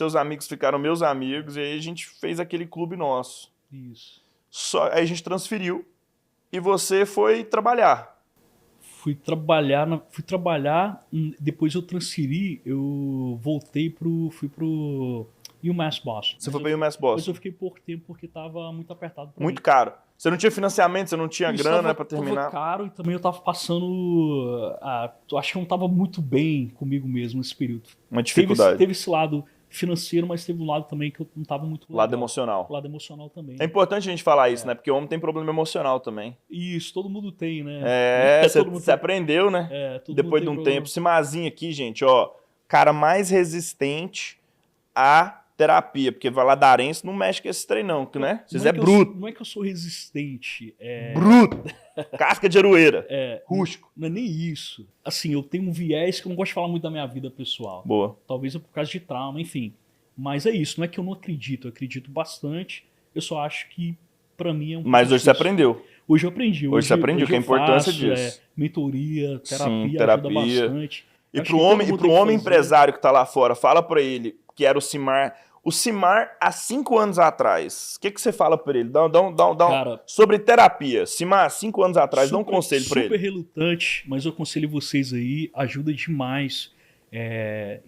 ficaram meus amigos, e aí a gente fez aquele clube nosso. Isso. Aí a gente transferiu, e você foi trabalhar. Fui trabalhar, depois eu transferi, eu fui pro UMass Boston. Você foi pro UMass Boston. Depois eu fiquei pouco tempo porque tava muito apertado pra Muito mim. caro. Você não tinha financiamento, você não tinha Isso grana pra terminar? Tava caro e também eu tava passando... eu acho que eu não tava muito bem comigo mesmo nesse período. Uma dificuldade. Teve esse lado financeiro, mas teve um lado também que eu não tava muito legal. Lado emocional. O lado emocional também. É importante a gente falar isso, né? Porque o homem tem problema emocional também. Isso, todo mundo tem, né? Você aprendeu, né? Depois de um tempo. Simazinho aqui, gente, ó. Cara mais resistente à terapia, porque valadarense não mexe com esse trem não, né? Vocês é bruto. Não é que eu sou resistente. Bruto! Casca de aroeira. Rústico. Não é nem isso. Assim, eu tenho um viés que eu não gosto de falar muito da minha vida pessoal. Boa. Talvez por causa de trauma, enfim. Mas é isso, não é que eu não acredito. Eu acredito bastante. Eu só acho que, pra mim, é um Mas hoje você aprendeu. Hoje eu aprendi. Hoje você aprendeu, que é a importância disso. Mentoria, terapia, sim, terapia ajuda bastante. E pro homem empresário que tá lá fora, fala pra ele que era o Simar. O Simar, há 5 anos atrás, o que você fala pra ele? Cara, sobre terapia. Simar, 5 anos atrás, dá um conselho pra ele. Super relutante, mas eu aconselho vocês aí, ajuda demais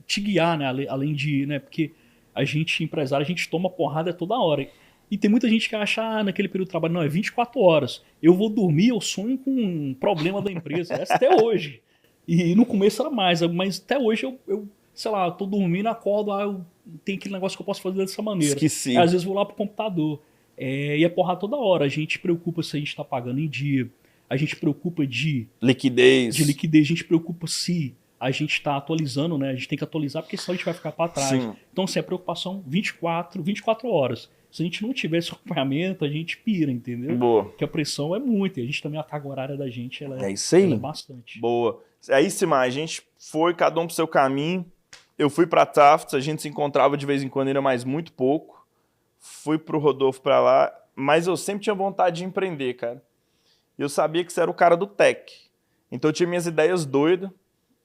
te guiar, né? Além de, né? Porque a gente, empresário, a gente toma porrada toda hora. E tem muita gente que acha, naquele período de trabalho, não, é 24 horas. Eu vou dormir, eu sonho com um problema da empresa. Essa até hoje. E no começo era mais, mas até hoje eu sei lá, tô dormindo, acordo, eu tenho aquele negócio que eu posso fazer dessa maneira. Esqueci. Às vezes vou lá pro computador. E é porrada toda hora. A gente preocupa se a gente tá pagando em dia. A gente preocupa de liquidez. A gente preocupa se a gente tá atualizando, né? A gente tem que atualizar, porque senão a gente vai ficar para trás. Sim. Então, assim, é preocupação 24 horas. Se a gente não tiver esse acompanhamento, a gente pira, entendeu? Boa. Porque a pressão é muito. E a gente também, a carga horária da gente, ela isso aí. Ela é bastante. Boa. Aí, Simar, a gente foi, cada um pro seu caminho. Eu fui pra Tafts, a gente se encontrava de vez em quando, ainda mais muito pouco. Fui pro Rodolfo pra lá, mas eu sempre tinha vontade de empreender, cara. Eu sabia que você era o cara do tech. Então eu tinha minhas ideias doidas.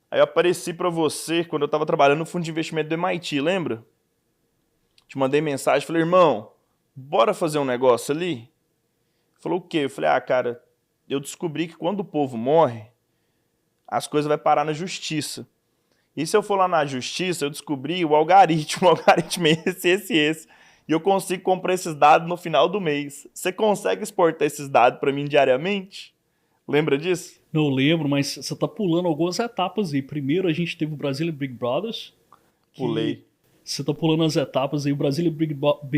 Aí eu apareci pra você quando eu tava trabalhando no fundo de investimento do MIT, lembra? Te mandei mensagem, falei, irmão, bora fazer um negócio ali? Falou o quê? Eu falei, cara, eu descobri que quando o povo morre, as coisas vão parar na justiça. E se eu for lá na justiça, eu descobri o algoritmo esse. E eu consigo comprar esses dados no final do mês. Você consegue exportar esses dados para mim diariamente? Lembra disso? Não lembro, mas você tá pulando algumas etapas aí. Primeiro a gente teve o Brazilian Big Brothers. Pulei. Você tá pulando as etapas aí. O Brazilian Big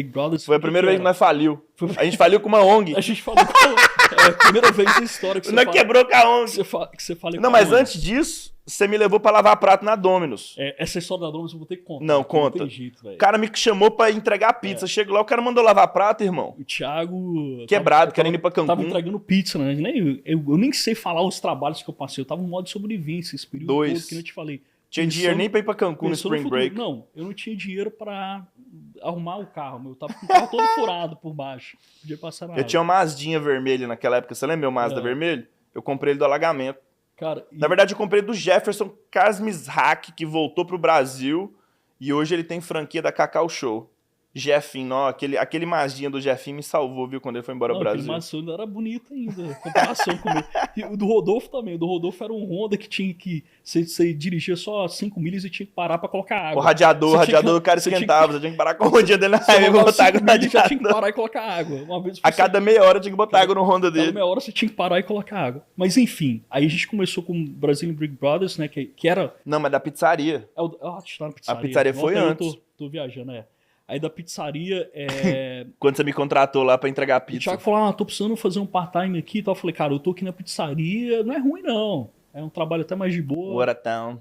Brothers... Foi a primeira vez que nós faliu. A gente faliu com uma ONG. A gente falou com a primeira vez na história que você não quebrou com a ONG. Que você fala não, mas antes disso, você me levou pra lavar prato na Domino's. Essa história da Domino's eu vou ter que contar. Não, conta. Não tem jeito, velho. O cara me chamou pra entregar pizza. Chego lá, o cara mandou lavar prato, irmão. O Thiago... Quebrado, querendo ir pra Cancún. Tava entregando pizza, né? Eu nem sei falar os trabalhos que eu passei. Eu tava no modo de sobrevivência esse período todo que eu te falei. Tinha dinheiro nem pra ir pra Cancún no Spring Break. Não, eu não tinha dinheiro pra arrumar o carro. Eu tava com o carro todo furado por baixo. Podia passar nada. Eu tinha uma Mazdinha vermelha naquela época. Você lembra meu Mazda vermelho? Eu comprei ele do alagamento. Cara, na verdade, eu comprei do Jefferson Kasmizhak, que voltou pro Brasil. E hoje ele tem franquia da Cacau Show. Jefinho, ó, aquele Mazdinha do Jefinho me salvou, viu, quando ele foi embora pro Brasil. Aquele Mazdinha ainda era bonito ainda, comparação comigo. E o do Rodolfo também. O do Rodolfo era um Honda que tinha que... Você dirigia só 5 milhas e tinha que parar pra colocar água. O radiador do cara esquentava. Você tinha que parar com o rodinha dele na raiva e botar água no radiador. Já tinha que parar e colocar água. Uma vez a cada meia hora tinha que botar água no Honda dele. A cada meia hora você tinha que parar e colocar água. Mas enfim, aí a gente começou com o Brazilian Big Brothers, né, que era... Não, mas da pizzaria. A pizzaria foi antes. Tô viajando, Aí da pizzaria... Quando você me contratou lá pra entregar a pizza. O Thiago falou, tô precisando fazer um part-time aqui e tal. Eu falei, cara, eu tô aqui na pizzaria, não é ruim não. É um trabalho até mais de boa. Watertown.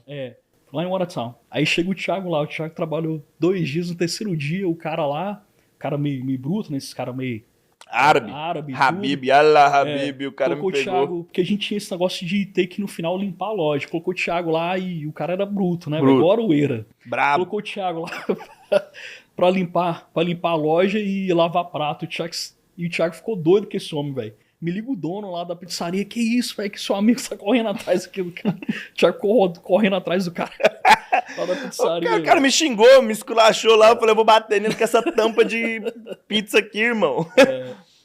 Lá em Watertown. Aí chega o Thiago lá, o Thiago trabalhou 2 dias, no terceiro dia, o cara lá, cara meio bruto, né? Esses caras meio... Árabe. Habib, Allah, Habib, o cara me pegou. O Thiago, porque a gente tinha esse negócio de ter que no final limpar a loja. Colocou o Thiago lá e o cara era bruto, né? Agora o Eira. Brabo. Colocou o Thiago lá pra limpar a loja e lavar prato. E o Thiago ficou doido com esse homem, velho. Me liga o dono lá da pizzaria. Que isso, velho? Que seu amigo tá correndo atrás aqui do cara. O Thiago correndo atrás do cara. Lá da pizzaria. O cara me xingou, me esculachou lá. Eu falei, eu vou bater nele com essa tampa de pizza aqui, irmão.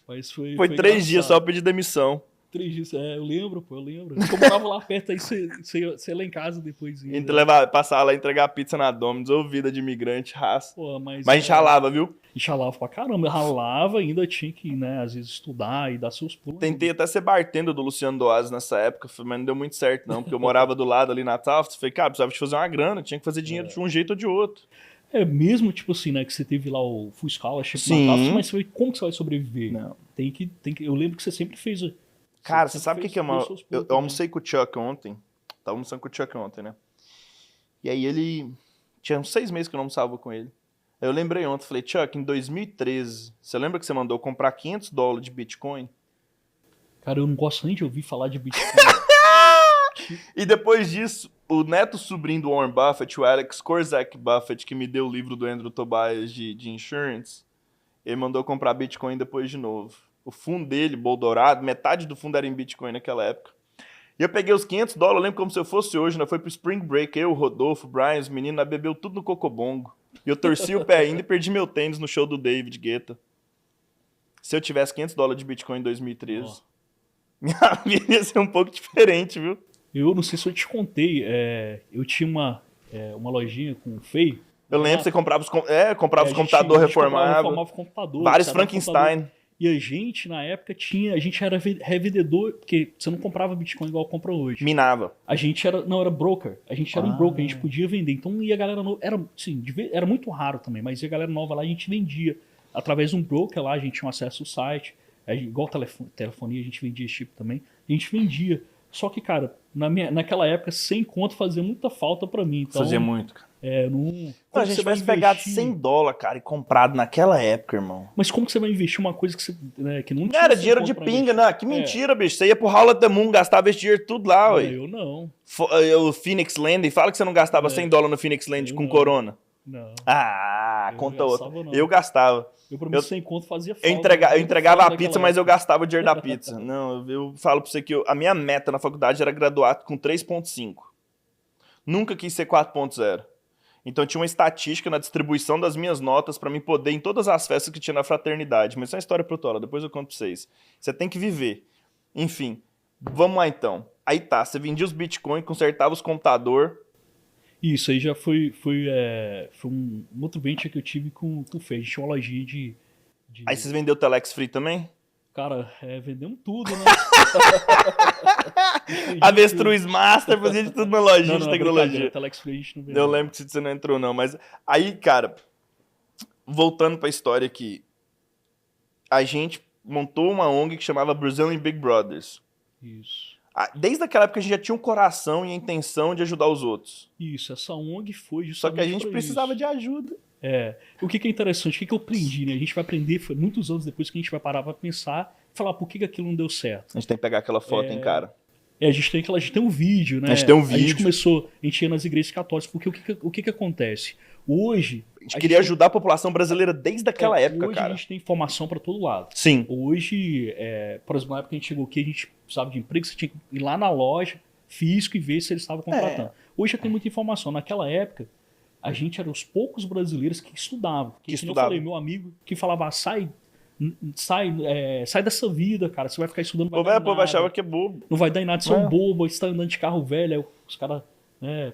Mas foi 3 dias só eu pedi demissão. 3 dias, eu lembro, pô, eu lembro. Eu morava lá perto, aí você ia lá em casa depois. Passar lá, entregar pizza na Domino's, ou vida de imigrante, raça. Pô, mas a gente ralava, viu? A gente ralava pra caramba, ralava, ainda tinha que, né, às vezes estudar e dar seus pulos. Tentei até ser bartender do Luciano Doaz nessa época, mas não deu muito certo não, porque eu morava do lado ali na Taft, falei, cara, precisava de fazer uma grana, tinha que fazer dinheiro de um jeito ou de outro. Mesmo, tipo assim, né, que você teve lá o Full Scholarship Sim. na Taft, mas como que você vai sobreviver? Não. Tem que, eu lembro que você sempre fez... Cara, você sabe o que é uma... Eu almocei com o Chuck ontem, tava almoçando com o Chuck ontem, né? E aí ele... Tinha uns 6 meses que eu não almoçava com ele. Aí eu lembrei ontem, falei, Chuck, em 2013, você lembra que você mandou comprar $500 de Bitcoin? Cara, eu não gosto nem de ouvir falar de Bitcoin. E depois disso, o neto sobrinho do Warren Buffett, o Alex Korzak Buffett, que me deu o livro do Andrew Tobias de insurance, ele mandou comprar Bitcoin depois de novo. O fundo dele, Bol Dourado, metade do fundo era em Bitcoin naquela época. E eu peguei os $500, eu lembro como se eu fosse hoje, né? Foi pro Spring Break, eu, o Rodolfo, o Brian, os meninos, nós bebeu tudo no Cocobongo. E eu torci o pé ainda e perdi meu tênis no show do David Guetta. Se eu tivesse $500 de Bitcoin em 2013, minha vida ia ser um pouco diferente, viu? Eu não sei se eu te contei, eu tinha uma lojinha com o Fei. Eu lembro que você comprava os computadores, reformava. O computador. Vários Frankenstein. E a gente, na época, a gente era revendedor, porque você não comprava Bitcoin igual compra hoje. Minava. A gente era broker. A gente era um broker, a gente podia vender. Então ia a galera nova. Era muito raro também, mas ia a galera nova lá, a gente vendia. Através de um broker lá, a gente tinha acesso ao site. Igual telefonia, a gente vendia esse tipo também. A gente vendia. Só que, cara, naquela época, 100 conto fazia muita falta pra mim. Então, fazia muito, cara. A gente tivesse pegado $100, cara, e comprado naquela época, irmão. Mas como que você vai investir uma coisa que você que não tinha? Não era dinheiro de pinga, não. Que mentira, bicho. Você ia pro Hall of the Moon, gastava esse dinheiro tudo lá, ué. Eu não. O Phoenix Landing, fala que você não gastava $100 no Phoenix Landing com Corona. Não. Conta outra. Eu gastava. Eu prometo 100 conto fazia falta. Eu entregava a pizza, mas eu gastava o dinheiro da pizza. Não, eu falo pra você que a minha meta na faculdade era graduar com 3.5. Nunca quis ser 4.0. Então tinha uma estatística na distribuição das minhas notas pra mim poder ir em todas as festas que tinha na fraternidade. Mas isso é uma história pro Tola, depois eu conto pra vocês. Você tem que viver. Enfim, vamos lá então. Aí tá, você vendia os Bitcoin, consertava os computadores. Isso, aí já foi um outro venture que eu tive com o Fê. A gente tinha uma lojinha de... Aí vocês venderam o Telex Free também? Cara, vendemos tudo, né? Avestruz Master, fazia de tudo na lojinha de tecnologia. Telex Free a gente não vendeu. Eu lembro que você não entrou não, mas... Aí, cara, voltando pra história aqui, a gente montou uma ONG que chamava Brazilian Big Brothers. Isso. Desde aquela época a gente já tinha um coração e a intenção de ajudar os outros. Isso, essa ONG foi justamente só que a gente precisava de ajuda. O que é interessante, o que eu aprendi, né? A gente vai aprender muitos anos depois que a gente vai parar pra pensar e falar por que aquilo não deu certo. A gente tem que pegar aquela foto, hein, cara. A gente tem um vídeo, né? A gente tem um vídeo. A gente ia nas igrejas católicas, porque o que acontece? Hoje... A gente queria ajudar a população brasileira desde aquela época, hoje cara. A gente tem informação pra todo lado. Sim. Hoje, por exemplo, na época que a gente chegou aqui, a gente precisava de emprego, você tinha que ir lá na loja, físico, e ver se eles estavam contratando. Hoje já tem muita informação. Naquela época, a gente era os poucos brasileiros que estudavam. Eu falei, meu amigo, que falava, sai dessa vida, cara, você vai ficar estudando, o povo achava que é bobo. Não vai dar em nada, você é um bobo, você tá andando de carro velho, aí os caras,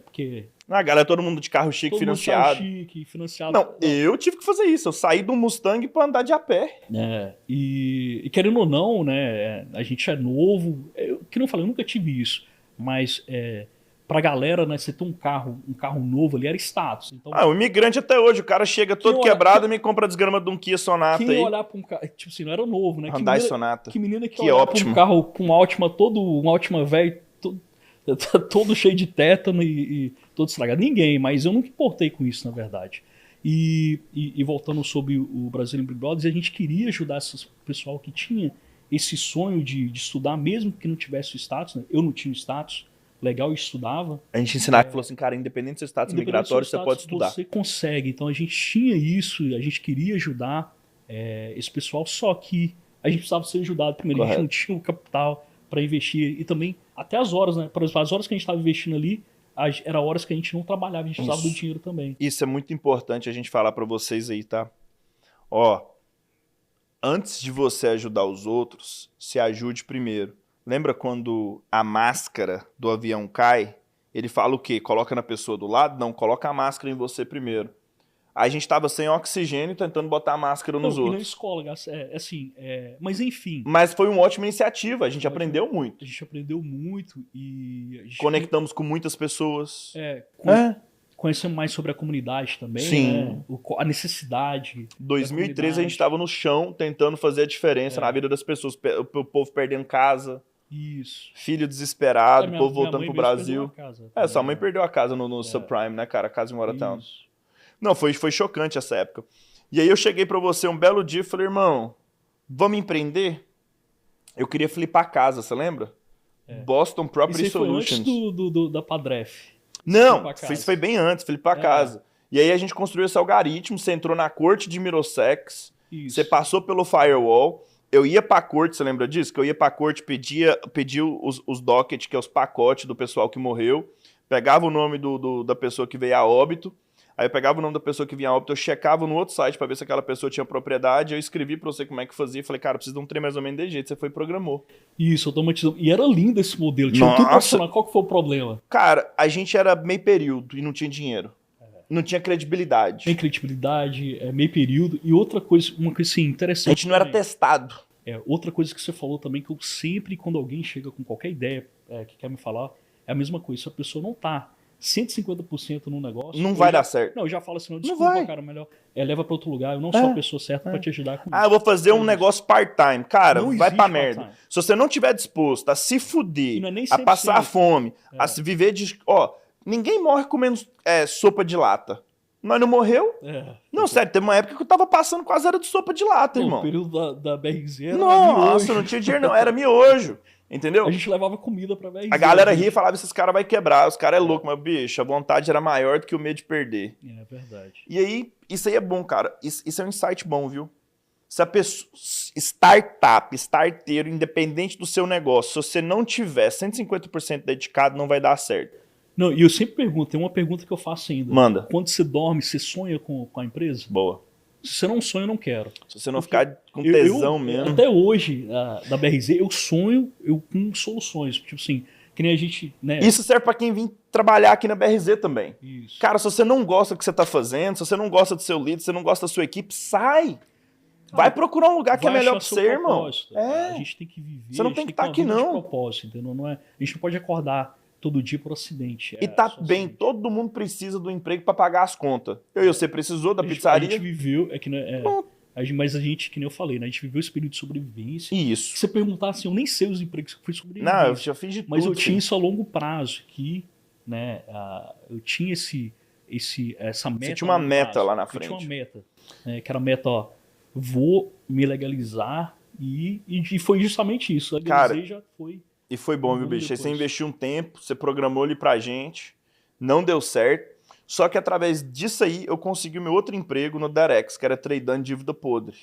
porque... galera, todo mundo de carro chique, financiado. Não, eu tive que fazer isso, eu saí do Mustang pra andar de a pé. E querendo ou não, né, a gente é novo, que não falei, eu nunca tive isso, mas... pra galera, né, você ter um carro novo ali era status. Então, o imigrante até hoje, o cara chega todo quebrado e me compra a desgrama de um Kia Sonata aí. Quem olhar pra um carro, tipo assim, não era novo, né? Hyundai Sonata. Que menina que olhar pra um carro com um Altima velho, todo cheio de tétano e todo estragado. Ninguém, mas eu nunca importei com isso, na verdade. E voltando sobre o Brazilian Big Brothers, a gente queria ajudar esse pessoal que tinha esse sonho de estudar, mesmo que não tivesse o status, né? Eu não tinha o status. Legal, eu estudava. A gente ensinava que falou assim, cara, independente do seu status migratório, você pode estudar. Você consegue. Então a gente tinha isso, a gente queria ajudar esse pessoal, só que a gente precisava ser ajudado primeiro. Correto. A gente não tinha o capital para investir. E também, até as horas, né? Por exemplo, as horas que a gente estava investindo ali, eram horas que a gente não trabalhava, a gente precisava do dinheiro também. Isso é muito importante a gente falar para vocês aí, tá? Antes de você ajudar os outros, se ajude primeiro. Lembra quando a máscara do avião cai? Ele fala o quê? Coloca na pessoa do lado? Não, coloca a máscara em você primeiro. Aí a gente tava sem oxigênio tentando botar a máscara nos Não, e na outros. escola, mas enfim, Mas foi uma ótima iniciativa, a gente aprendeu muito. a gente aprendeu muito e a gente Conectamos com muitas pessoas. conhecemos mais sobre a comunidade também, Sim. né? A necessidade. 2013 a gente tava no chão tentando fazer a diferença na vida das pessoas. O povo perdendo casa, Isso. filho desesperado, Minha- o povo minha voltando mãe pro mesmo Brasil. perdeu a casa, É, sua né? mãe perdeu a casa no subprime, né, cara? A casa em Moratown. Isso. Não, foi chocante essa época. E aí eu cheguei pra você um belo dia e falei, irmão, vamos empreender? Eu queria flipar a casa, você lembra? Boston Property Isso aí foi antes Solutions. da Padref. Não, Flipar a casa. isso foi bem antes, flipar a casa. E aí a gente construiu esse algoritmo, você entrou na corte de Middlesex, Isso. você passou pelo firewall, eu ia pra corte, você lembra disso? Que eu ia pra corte, pedia os docket, que é os pacotes do pessoal que morreu, pegava o nome da pessoa que veio a óbito, aí eu pegava o nome da pessoa que vinha a óbito, eu checava no outro site pra ver se aquela pessoa tinha propriedade, eu escrevi pra você como é que fazia, falei, cara, precisa de um trem mais ou menos desse jeito, você foi e programou. Isso, automatizou. E era lindo esse modelo. Tinha tudo Nossa! profissional. Qual que foi o problema? Cara, a gente era meio período e não tinha dinheiro. Não tinha credibilidade. Tem credibilidade, meio período. E outra coisa, uma coisa assim, A interessante. gente não era também. testado. Outra coisa que você falou também, que eu sempre, quando alguém chega com qualquer ideia que quer me falar, é a mesma coisa. Se a pessoa não tá 150% no negócio... Não eu vai já- dar certo. Não, eu já falo assim, não, Não desculpa, vai. cara, melhor. Leva pra outro lugar. Eu não sou a pessoa certa pra te ajudar com Ah, isso. eu vou fazer um negócio part-time. Cara, Não vai existe pra merda. part-time. Se você não tiver disposto a se E fuder, não é nem a passar 100%. fome, a se viver de... Ó, ninguém morre comendo sopa de lata. Nós não morreu? Não, sério, teve uma época que eu tava passando quase era de sopa de lata, Não, o irmão. período da BRZ era Nossa, miojo. não tinha dinheiro não, era miojo. Entendeu? A gente levava comida pra BRZ. A galera ria e falava, esses caras vão quebrar, os caras é louco, mas bicho, a vontade era maior do que o medo de perder. É verdade. E aí, isso aí é bom, cara. Isso é um insight bom, viu? Se a pessoa, startup, starteiro, independente do seu negócio, se você não tiver 150% dedicado, não vai dar certo. Não, e eu sempre pergunto, tem uma pergunta que eu faço ainda. Manda. Quando você dorme, você sonha com a empresa? Boa. Se você não sonha, eu não quero. Se você não Porque ficar com tesão mesmo. Até hoje, da BRZ, eu sonho com soluções. Tipo assim, que nem a gente... Né? Isso serve pra quem vir trabalhar aqui na BRZ também. Isso. Cara, se você não gosta do que você tá fazendo, se você não gosta do seu líder, se você não gosta da sua equipe, sai. Vai procurar um lugar que é Vai melhor achar pra seu você, irmão. propósito. É. A gente tem que viver. Você não a gente tem que tá ter uma aqui, vida de não. propósito, entendeu? Não é, a gente não pode acordar todo dia por acidente. E tá só bem, assim. todo mundo precisa do emprego pra pagar as contas. Eu e você precisou da A gente pizzaria. viveu, mas a gente, que nem eu falei, né? A gente viveu esse período de sobrevivência. Isso. Se você perguntar assim, eu nem sei os empregos que eu fui sobreviver. Não, eu já fiz de tudo. Mas eu tinha filho. isso a longo prazo, que, né, eu tinha essa meta. Você tinha uma a longo meta prazo. lá na Eu tinha uma frente. meta, que era a meta, ó, vou me legalizar e foi justamente isso. Cara, Legalizei já foi. E foi bom, viu, Vamos bicho? Aí você depois. investiu um tempo, você programou ali pra gente, não deu certo. Só que através disso aí, eu consegui o meu outro emprego no Darex, que era tradando dívida podre.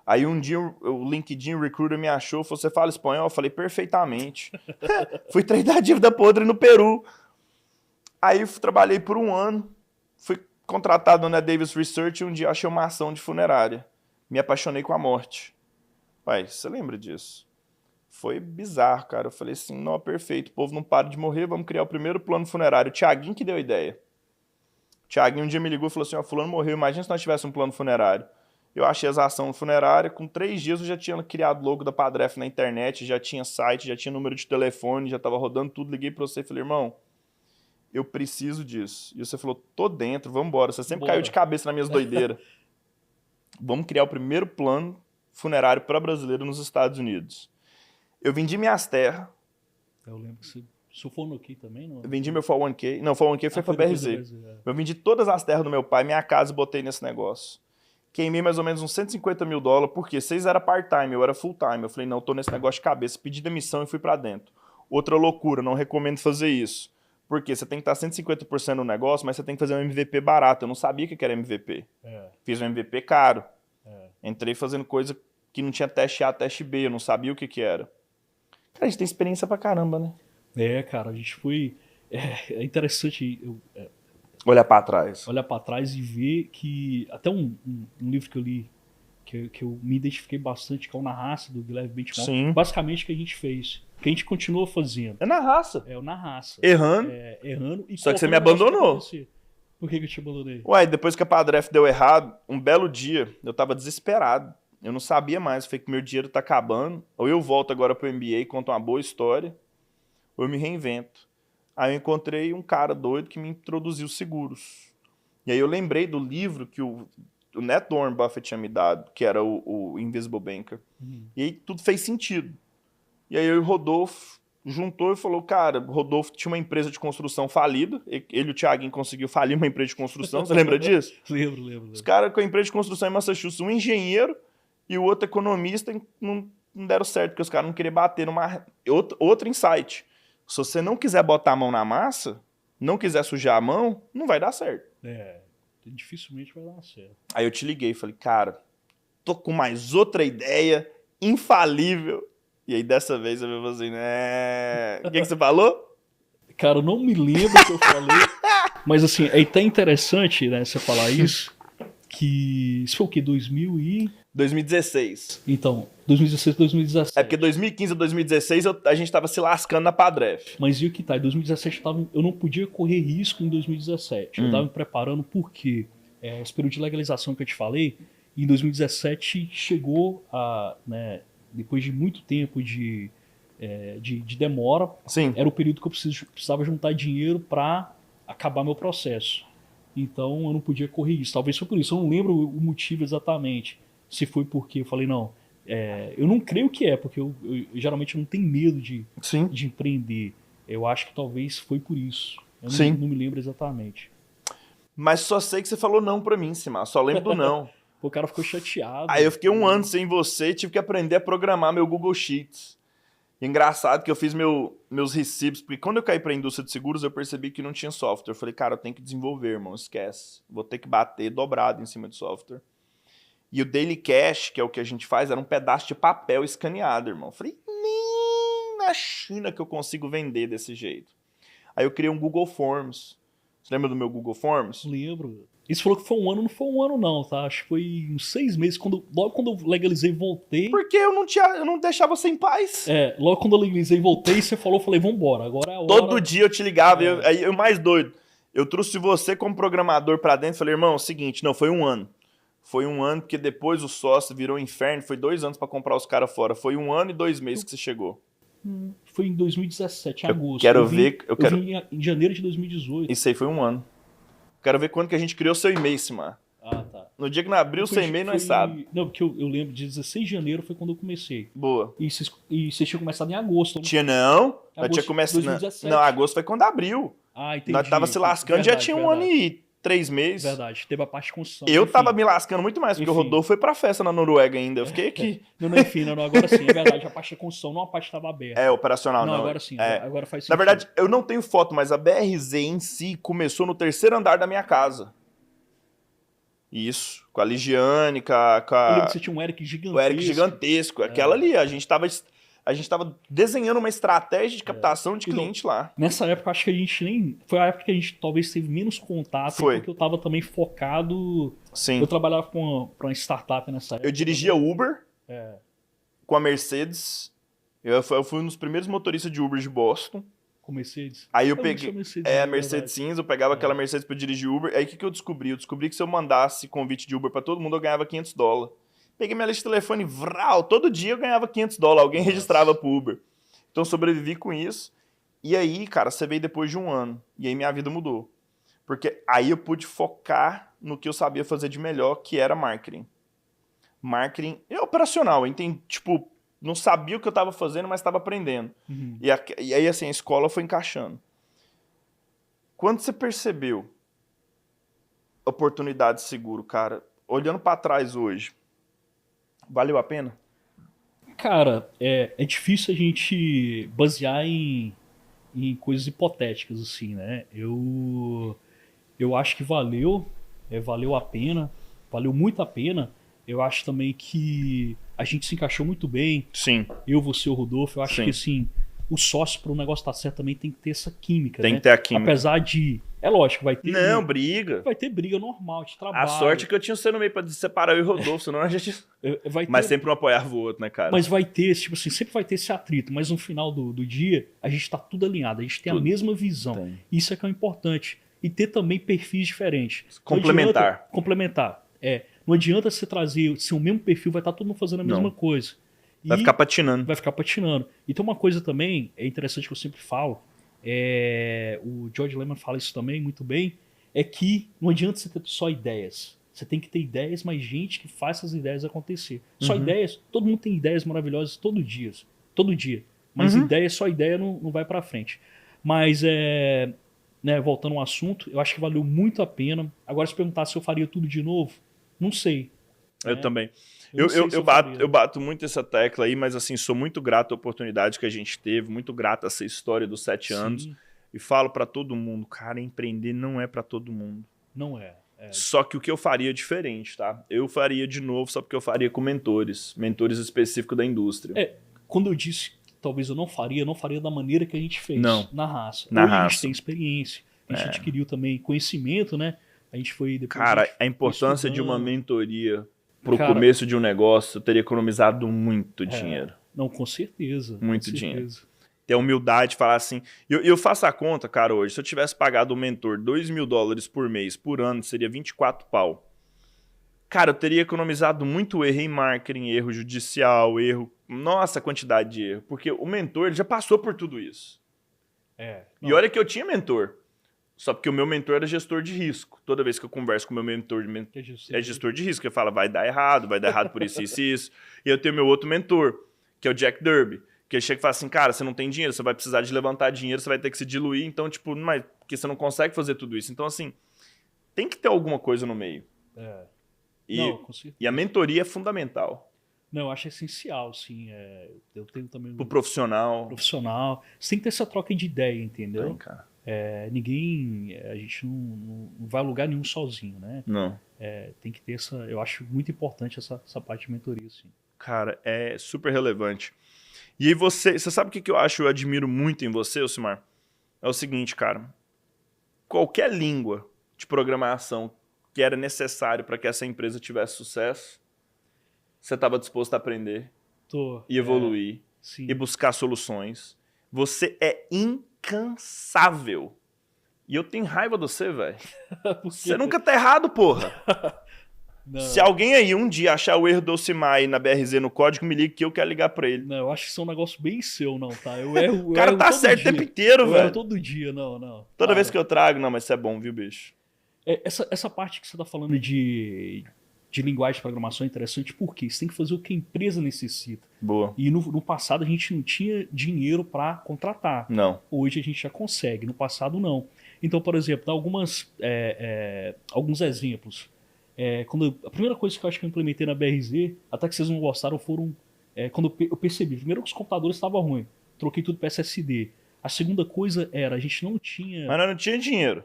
Aí um dia o LinkedIn, o Recruiter me achou, falou, você fala espanhol? Eu falei, perfeitamente. Fui tradar dívida podre no Peru. Aí trabalhei por um ano, fui contratado na Davis Research e um dia achei uma ação de funerária. Me apaixonei com a morte. Pai, você lembra disso? Foi bizarro, cara. Eu falei assim, não, perfeito, o povo não para de morrer, vamos criar o primeiro plano funerário. O Thiaguinho que deu a ideia. O Thiaguinho um dia me ligou e falou assim, ó, fulano morreu, imagina se nós tivéssemos um plano funerário. Eu achei as ações funerárias, com 3 dias eu já tinha criado logo da Padref na internet, já tinha site, já tinha número de telefone, já tava rodando tudo, liguei pra você e falei, irmão, eu preciso disso. E você falou, tô dentro, vamos embora. Você sempre caiu de cabeça nas minhas doideiras. Vamos criar o primeiro plano funerário para brasileiro nos Estados Unidos. Eu vendi minhas terras. Eu lembro que você for no aqui também, não? Eu vendi meu 401k. Não, 401k foi pra depois da BRZ. Eu vendi todas as terras do meu pai, minha casa e botei nesse negócio. Queimei mais ou menos uns $150 mil, porque 6 era part-time, eu era full-time. Eu falei, não, eu tô nesse negócio de cabeça. Pedi demissão e fui pra dentro. Outra loucura, não recomendo fazer isso. Porque você tem que estar 150% no negócio, mas você tem que fazer um MVP barato. Eu não sabia o que era MVP. Fiz um MVP caro. Entrei fazendo coisa que não tinha teste A, teste B. Eu não sabia o que era. Cara, a gente tem experiência pra caramba, né? Cara, a gente foi... É interessante Olhar pra trás. olhar para trás e ver que... Até um livro que eu li que eu me identifiquei bastante, que é o Na Raça, do Guilherme Benchmark. Sim. Basicamente o que a gente fez, o que a gente continua fazendo. É na raça. É o Na Raça. Errando. Errando e Só que você colocando me abandonou. um negócio pra você. Por que eu te abandonei? Uai, depois que a Padref deu errado, um belo dia, eu tava desesperado. Eu não sabia mais, eu falei que meu dinheiro tá acabando. Ou eu volto agora pro MBA e conto uma boa história, ou eu me reinvento. Aí eu encontrei um cara doido que me introduziu seguros. E aí eu lembrei do livro que o Neto Warren Buffett tinha me dado, que era o Invisible Banker. E aí tudo fez sentido. E aí eu e o Rodolfo juntou e falou, cara, o Rodolfo tinha uma empresa de construção falida, ele e o Thiaguinho conseguiu falir uma empresa de construção, você lembra disso? Lembro. Os caras com a empresa de construção em Massachusetts, um engenheiro e o outro economista, não deram certo, porque os caras não queriam bater numa... Outro insight, se você não quiser botar a mão na massa, não quiser sujar a mão, não vai dar certo. Dificilmente vai dar certo. Aí eu te liguei e falei, cara, tô com mais outra ideia infalível. E aí dessa vez eu falei assim, né? O que você falou? Cara, eu não me lembro o que eu falei, mas assim, é até interessante, né, você falar isso, que isso foi o quê? 2016. Então, 2016, 2017. É porque 2015 a 2016 a gente tava se lascando na Padref. Mas e o que tá? Em 2017 eu não podia correr risco em 2017. Eu tava me preparando porque esse período de legalização que eu te falei, em 2017 chegou a, né, depois de muito tempo de demora, Sim. era o período que eu precisava juntar dinheiro para acabar meu processo. Então eu não podia correr isso. Talvez foi por isso. Eu não lembro o motivo exatamente. Se foi porque eu falei, não, eu não creio que porque eu geralmente não tenho medo de empreender. Eu acho que talvez foi por isso. Eu não me lembro exatamente. Mas só sei que você falou não pra mim, Simar. Só lembro do não. O cara ficou chateado. Aí eu fiquei um ano sem você e tive que aprender a programar meu Google Sheets. E engraçado que eu fiz meus recibos, porque quando eu caí pra indústria de seguros, eu percebi que não tinha software. Eu falei, cara, eu tenho que desenvolver, irmão, esquece. Vou ter que bater dobrado em cima de software. E o Daily Cash, que é o que a gente faz, era um pedaço de papel escaneado, irmão. Eu falei, nem na China que eu consigo vender desse jeito. Aí eu criei um Google Forms. Você lembra do meu Google Forms? Lembro. Isso falou que foi um ano, não foi um ano não, tá? Acho que foi uns 6 meses, logo quando eu legalizei e voltei... Porque eu não deixava você em paz. Logo quando eu legalizei e voltei, você falou, eu falei, vambora, agora é a hora... Todo dia eu te ligava, aí eu mais doido. Eu trouxe você como programador pra dentro, falei, irmão, é o seguinte, não, foi um ano. Foi um ano, porque depois o sócio virou um inferno, foi 2 anos pra comprar os caras fora. Foi 1 ano e 2 meses que você chegou. Foi em 2017, em agosto. Eu vim em janeiro de 2018. Isso aí foi 1 ano. Quero ver quando que a gente criou seu e-mail, Simar. Ah, tá. No dia que não abriu o seu e-mail, nós sabe. Não, porque eu lembro, de 16 de janeiro foi quando eu comecei. Boa. E vocês tinham começado em agosto. Tinha não. Agosto, Tinha começado... 2017. Não, agosto foi quando abriu. Ah, entendi. Nós tava se lascando, já tinha 1 ano e 3 meses. Verdade, teve a parte de construção. Eu tava me lascando muito mais, porque o Rodolfo foi pra festa na Noruega ainda. Eu fiquei aqui. Não, agora sim, é verdade. A parte de construção, não a parte estava aberta. É, operacional, não. Agora sim, agora faz sentido. Na verdade, eu não tenho foto, mas a BRZ em si começou no 3º andar da minha casa. Isso, com a Ligiane, com a... Eu lembro que você tinha um Eric gigantesco. O Eric gigantesco. Aquela ali, a gente tava desenhando uma estratégia de captação de cliente lá. Nessa época, acho que a gente nem... Foi a época que a gente talvez teve menos contato. Porque eu tava também focado... Sim. Eu trabalhava pra uma startup nessa época. Eu dirigia Uber com a Mercedes. Eu fui um dos primeiros motoristas de Uber de Boston. Com Mercedes? Aí eu peguei... a Mercedes cinza, eu pegava aquela Mercedes pra dirigir Uber. Aí o que eu descobri? Eu descobri que se eu mandasse convite de Uber pra todo mundo, eu ganhava $500. Peguei minha lista de telefone, vral, todo dia eu ganhava $500. Alguém registrava pro Uber. Então sobrevivi com isso. E aí, cara, você veio depois de 1 ano. E aí minha vida mudou. Porque aí eu pude focar no que eu sabia fazer de melhor, que era marketing. Marketing é operacional. Tipo, não sabia o que eu estava fazendo, mas estava aprendendo. E aí, assim, a escola foi encaixando. Quando você percebeu oportunidade de seguro, cara, olhando para trás hoje, valeu a pena? Cara, é difícil a gente basear em coisas hipotéticas, assim, né? Eu acho que valeu a pena, valeu muito a pena. Eu acho também que a gente se encaixou muito bem. Sim. Eu, você e o Rodolfo. Eu acho que, assim, o sócio para o negócio estar certo também tem que ter essa química, Tem que ter a química. Apesar de... É lógico, vai ter Não, briga. vai ter briga normal de trabalho. A sorte é que eu tinha você no meio pra separar eu e o Rodolfo, senão a gente... Vai ter, Mas sempre um apoiava o outro, né, cara? mas vai ter, tipo assim, sempre vai ter esse atrito, mas no final do dia, a gente tá tudo alinhado, a gente tem a mesma visão. Tem. Isso é que é o importante. E ter também perfis diferentes. Complementar. Complementar. Não adianta você trazer, se o mesmo perfil, vai estar todo mundo fazendo a mesma coisa. Vai ficar patinando. Vai ficar patinando. E tem uma coisa também, é interessante que eu sempre falo, o George Lehman fala isso também muito bem, é que não adianta você ter só ideias. Você tem que ter ideias, mas gente que faça as ideias acontecer. Só ideias, todo mundo tem ideias maravilhosas todo dia. Todo dia. Mas só ideia não vai pra frente. Mas, voltando ao assunto, eu acho que valeu muito a pena. Agora, se perguntar se eu faria tudo de novo, não sei. Eu também. não sei se Eu bato muito essa tecla aí, mas assim, sou muito grato à oportunidade que a gente teve, muito grato a essa história dos 7 anos. E falo pra todo mundo, cara, empreender não é pra todo mundo. Não é. Só que o que eu faria é diferente, tá? Eu faria de novo, só porque eu faria com mentores específicos da indústria. Quando eu disse que talvez eu não faria da maneira que a gente fez. Não. Na raça. Na Hoje raça. a gente tem experiência, a gente adquiriu também conhecimento, né? A gente foi depois. Cara, a importância de uma estudando. mentoria pro Cara, começo de um negócio, eu teria economizado muito dinheiro. Não, com certeza. Muito com dinheiro. certeza. Ter a humildade de falar assim. Eu faço a conta, cara, hoje. Se eu tivesse pagado o mentor $2.000 por mês, por ano, seria 24 pau. Cara, eu teria economizado muito erro em marketing, erro judicial, erro. Nossa, a quantidade de erro. Porque o mentor ele já passou por tudo isso. E olha que eu tinha mentor. Só porque o meu mentor era gestor de risco. Toda vez que eu converso com o meu mentor, é gestor de risco. Ele fala, vai dar errado por isso, isso e isso. E eu tenho meu outro mentor, que é o Jack Derby. Que ele chega e fala assim, cara, você não tem dinheiro, você vai precisar de levantar dinheiro, você vai ter que se diluir, então, tipo, mas porque você não consegue fazer tudo isso. Então, assim, tem que ter alguma coisa no meio. Com certeza. E a mentoria é fundamental. Não, eu acho essencial, sim. Eu tenho também Pro profissional. Você tem que ter essa troca de ideia, entendeu? Tem, cara. A gente não vai a lugar nenhum sozinho, né? Não. Tem que ter essa. Eu acho muito importante essa parte de mentoria, sim. Cara, é super relevante. E aí você sabe o que eu acho, eu admiro muito em você, Elcimar? É o seguinte, cara. Qualquer língua de programação que era necessário para que essa empresa tivesse sucesso, você estava disposto a aprender e evoluir Sim. e buscar soluções. Você é incansável. E eu tenho raiva de você, velho. Você nunca tá errado, porra. Não. Se alguém aí um dia achar o erro do Elcimar aí na BRZ no código, me liga que eu quero ligar pra ele. Não, eu acho que isso é um negócio bem seu, não, tá? Eu erro. O cara tá certo o tempo inteiro, velho. Todo dia, não. Toda vez que eu trago, não, mas isso é bom, viu, bicho? Essa parte que você tá falando de linguagem de programação é interessante porque você tem que fazer o que a empresa necessita. Boa. E no passado a gente não tinha dinheiro para contratar. Não. Hoje a gente já consegue, no passado não. Então, por exemplo, dá alguns exemplos. A primeira coisa que eu acho que eu implementei na BRZ, até que vocês não gostaram, foram quando eu percebi. Primeiro que os computadores estavam ruins, troquei tudo para SSD. A segunda coisa era, a gente não tinha... Mas nós não tinha dinheiro.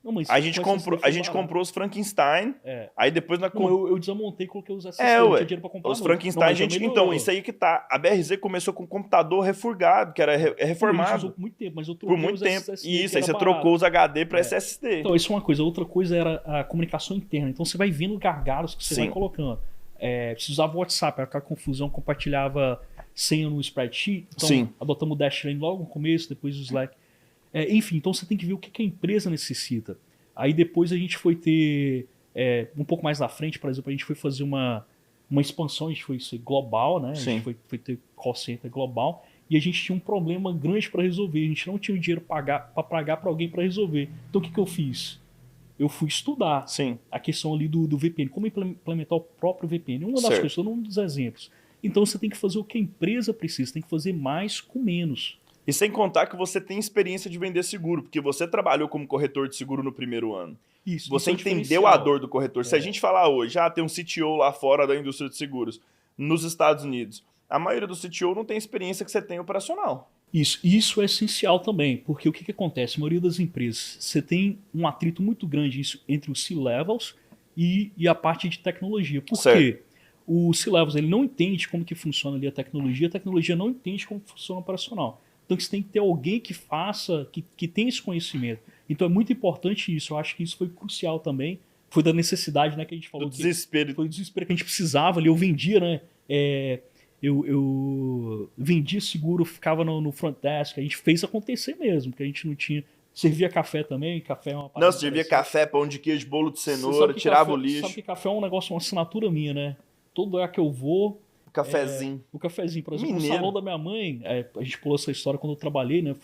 Não, mas A gente comprou os Frankenstein, aí depois nós eu desamontei e coloquei os SSD, não tinha dinheiro pra comprar. Os Frankenstein, então, isso aí que tá. A BRZ começou com um computador refurgado, que era reformado. Usou por muito tempo, mas eu troquei por muito os tempo. SSD, Isso, aí você trocou os HD para SSD. Então, isso é uma coisa. Outra coisa era a comunicação interna. Então, você vai vendo gargalos que você vai colocando. Você usava o WhatsApp, era aquela confusão, compartilhava senha no spreadsheet. Então, adotamos o Dashlane logo no começo, depois o Slack. Enfim, então você tem que ver o que a empresa necessita. Aí depois a gente foi ter, um pouco mais na frente, por exemplo, a gente foi fazer uma expansão, a gente foi ser global, né? A gente foi ter call center global, e a gente tinha um problema grande para resolver. A gente não tinha dinheiro para pagar para alguém para resolver. Então o que eu fiz? Eu fui estudar a questão ali do VPN, como implementar o próprio VPN. Uma das coisas, um dos exemplos. Então você tem que fazer o que a empresa precisa, tem que fazer mais com menos. E sem contar que você tem experiência de vender seguro, porque você trabalhou como corretor de seguro no primeiro ano. Você entendeu a dor do corretor. Se a gente falar hoje, tem um CTO lá fora da indústria de seguros, nos Estados Unidos, a maioria do CTO não tem experiência que você tem operacional. Isso é essencial também, porque o que acontece? A maioria das empresas, você tem um atrito muito grande entre os C-Levels e a parte de tecnologia. Por quê? O C-Levels ele não entende como que funciona ali a tecnologia não entende como funciona o operacional. Então você tem que ter alguém que faça, que tenha esse conhecimento. Então é muito importante isso. Eu acho que isso foi crucial também. Foi da necessidade, né, que a gente falou. Do desespero. Foi o desespero que a gente precisava ali. Eu vendia, né? Eu vendia seguro, ficava no front desk. A gente fez acontecer mesmo, porque a gente não tinha... Servia café também, café é uma parada. Não, servia café, pão de queijo, bolo de cenoura, tirava o lixo. Sabe que café é um negócio, uma assinatura minha, né? Todo lugar que eu vou... O cafezinho. O cafezinho, por exemplo, Mineiro. no salão da minha mãe, a gente pulou essa história quando eu trabalhei, né?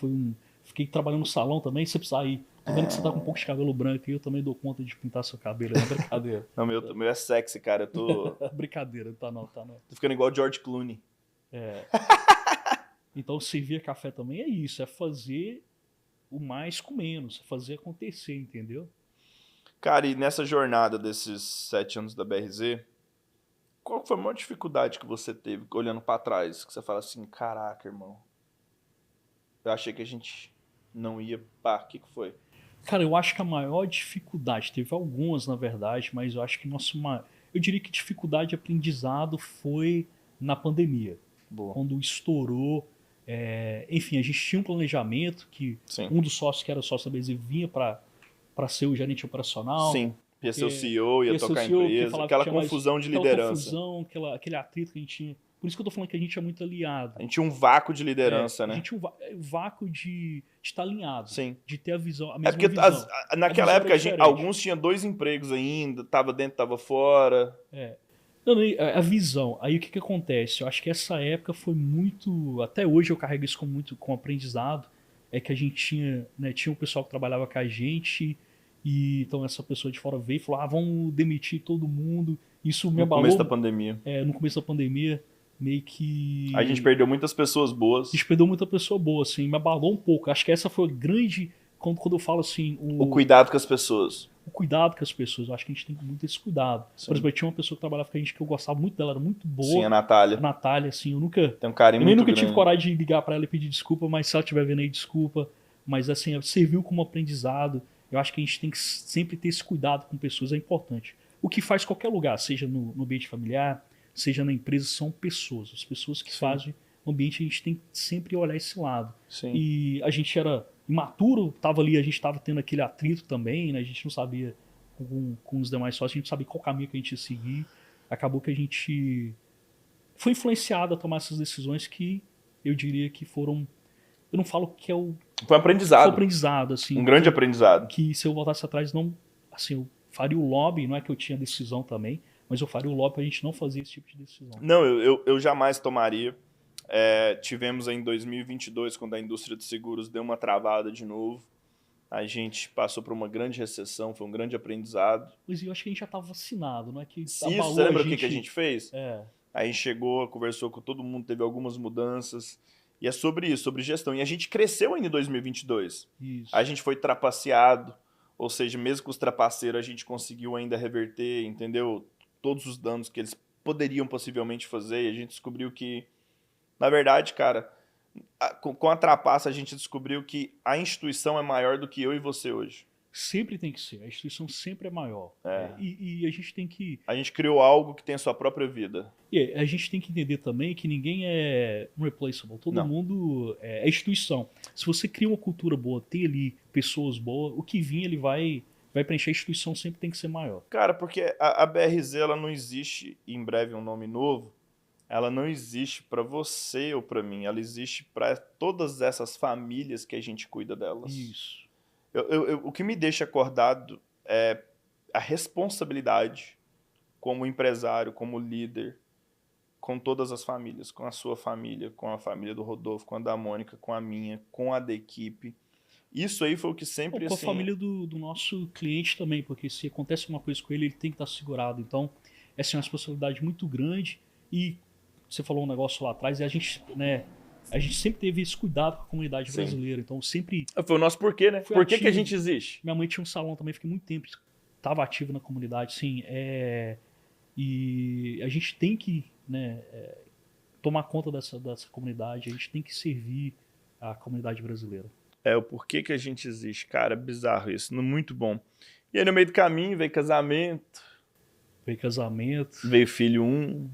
Fiquei trabalhando no salão também, você precisa ir. Tô vendo que você tá com um pouco de cabelo branco e eu também dou conta de pintar seu cabelo, é brincadeira. Não, meu é sexy, cara. Eu tô Brincadeira, tá não. tô ficando igual o George Clooney. Então, servir café também é isso, é fazer o mais com menos, é fazer acontecer, entendeu? Cara, e nessa jornada desses 7 anos da BRZ, qual foi a maior dificuldade que você teve olhando pra trás? Que você fala assim, caraca, irmão, eu achei que a gente não ia... Pá, o que foi? Cara, eu acho que a maior dificuldade, teve algumas na verdade, mas eu acho que eu diria que dificuldade de aprendizado foi na pandemia. Boa. Quando estourou, enfim, a gente tinha um planejamento que Sim. um dos sócios que era sócio da BZ vinha para ser o gerente operacional. Sim, ia ser o CEO, ia tocar a CEO, que empresa, falava aquela que tinha confusão de aquela liderança. confusão, aquele atrito que a gente tinha. Por isso que eu tô falando que a gente é muito aliado. A gente tinha um vácuo de liderança, A né? gente tinha um vácuo de estar alinhado. Sim. De ter a visão, a É mesma porque visão. naquela A visão época era diferente. alguns tinham 2 empregos ainda, tava dentro, tava fora. Não, a visão. Aí o que acontece? Eu acho que essa época foi muito... Até hoje eu carrego isso com aprendizado. É que a gente tinha um pessoal que trabalhava com a gente e então essa pessoa de fora veio e falou, vamos demitir todo mundo. Isso me abalou. No começo da pandemia. No começo da pandemia, meio que... A gente perdeu muitas pessoas boas. A gente perdeu muita pessoa boa, assim, me abalou um pouco. Acho que essa foi a grande... Quando eu falo assim... O cuidado com as pessoas. O cuidado com as pessoas. Eu acho que a gente tem muito esse cuidado. Sim. Por exemplo, eu tinha uma pessoa que trabalhava com a gente que eu gostava muito dela, era muito boa. Sim, a Natália. A Natália, assim, eu nunca... Tem um carinho Eu nem muito nunca grande. tive coragem de ligar pra ela e pedir desculpa, mas se ela estiver vendo aí, desculpa. Mas, assim, serviu como aprendizado. Eu acho que a gente tem que sempre ter esse cuidado com pessoas, é importante. O que faz qualquer lugar, seja no ambiente familiar, seja na empresa, são pessoas. As pessoas que fazem o ambiente, a gente tem que sempre olhar esse lado. Sim. E a gente era imaturo, tava ali, a gente estava tendo aquele atrito também, né? A gente não sabia, com os demais sócios, a gente não sabia qual caminho que a gente ia seguir. Acabou que a gente foi influenciado a tomar essas decisões que eu diria que foram... Eu não falo que é o... Foi um aprendizado. Foi um aprendizado, assim. Um grande aprendizado. Que se eu voltasse atrás, não... Assim, eu faria o lobby, não é que eu tinha decisão também, mas eu faria o lobby pra gente não fazer esse tipo de decisão. Não, eu jamais tomaria. Tivemos aí em 2022, quando a indústria de seguros deu uma travada de novo. A gente passou por uma grande recessão, foi um grande aprendizado. Mas eu acho que a gente já estava vacinado, não é que Isso, você lembra o que a gente fez? Aí chegou, conversou com todo mundo, teve algumas mudanças. E é sobre isso, sobre gestão. E a gente cresceu ainda em 2022. Isso. A gente foi trapaceado, ou seja, mesmo com os trapaceiros, a gente conseguiu ainda reverter, entendeu? Todos os danos que eles poderiam possivelmente fazer. E a gente descobriu que, na verdade, cara, com a trapaça a gente descobriu que a instituição é maior do que eu e você hoje. Sempre tem que ser. A instituição sempre é maior. E a gente tem que... A gente criou algo que tem a sua própria vida. E a gente tem que entender também que ninguém é replaceable. Todo mundo é instituição. Se você cria uma cultura boa, tem ali pessoas boas, o que vir ele vai preencher. A instituição sempre tem que ser maior. Cara, porque a BRZ ela não existe, e em breve um nome novo, ela não existe para você ou para mim. Ela existe para todas essas famílias que a gente cuida delas. Isso. O que me deixa acordado é a responsabilidade como empresário, como líder, com todas as famílias, com a sua família, com a família do Rodolfo, com a da Mônica, com a minha, com a da equipe. Isso aí foi o que sempre... Com a família do nosso cliente também, porque se acontece uma coisa com ele, ele tem que estar segurado. Então, essa é uma responsabilidade muito grande. E você falou um negócio lá atrás, e a gente, né... A gente sempre teve esse cuidado com a comunidade brasileira, então sempre... Foi o nosso porquê, né? Por que a gente existe? Minha mãe tinha um salão também, fiquei muito tempo, estava ativo na comunidade, sim. E a gente tem que, né, tomar conta dessa comunidade, a gente tem que servir a comunidade brasileira. O porquê que a gente existe, cara, bizarro isso, muito bom. E aí no meio do caminho veio casamento. Veio filho 1.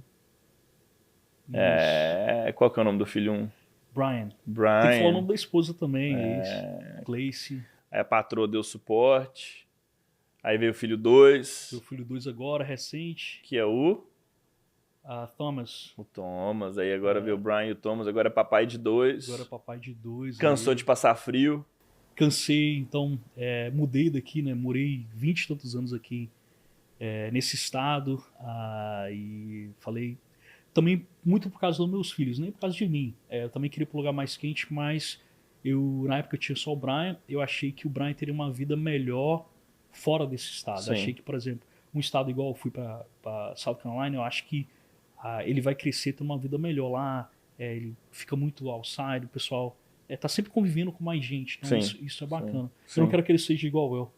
Qual que é o nome do filho 1? Brian. Brian. Tem que falar o nome da esposa também, Gleice. Aí a patroa deu suporte. Aí veio o filho 2. Meu filho 2 agora, recente. Que é o Thomas. O Thomas. Aí agora veio o Brian e o Thomas. Agora é papai de 2. Agora é papai de 2. Cansou de passar frio. Cansei, então mudei daqui, né? Morei 20 e tantos anos aqui nesse estado. E falei... Também muito por causa dos meus filhos, nem por causa de mim. Eu também queria ir para um lugar mais quente, mas na época eu tinha só o Brian. Eu achei que o Brian teria uma vida melhor fora desse estado. Sim. Achei que, por exemplo, um estado igual eu fui para South Carolina, eu acho que ele vai crescer, ter uma vida melhor lá. Ele fica muito outside, o pessoal tá sempre convivendo com mais gente. Então isso é bacana. Sim. Eu não quero que ele seja igual eu.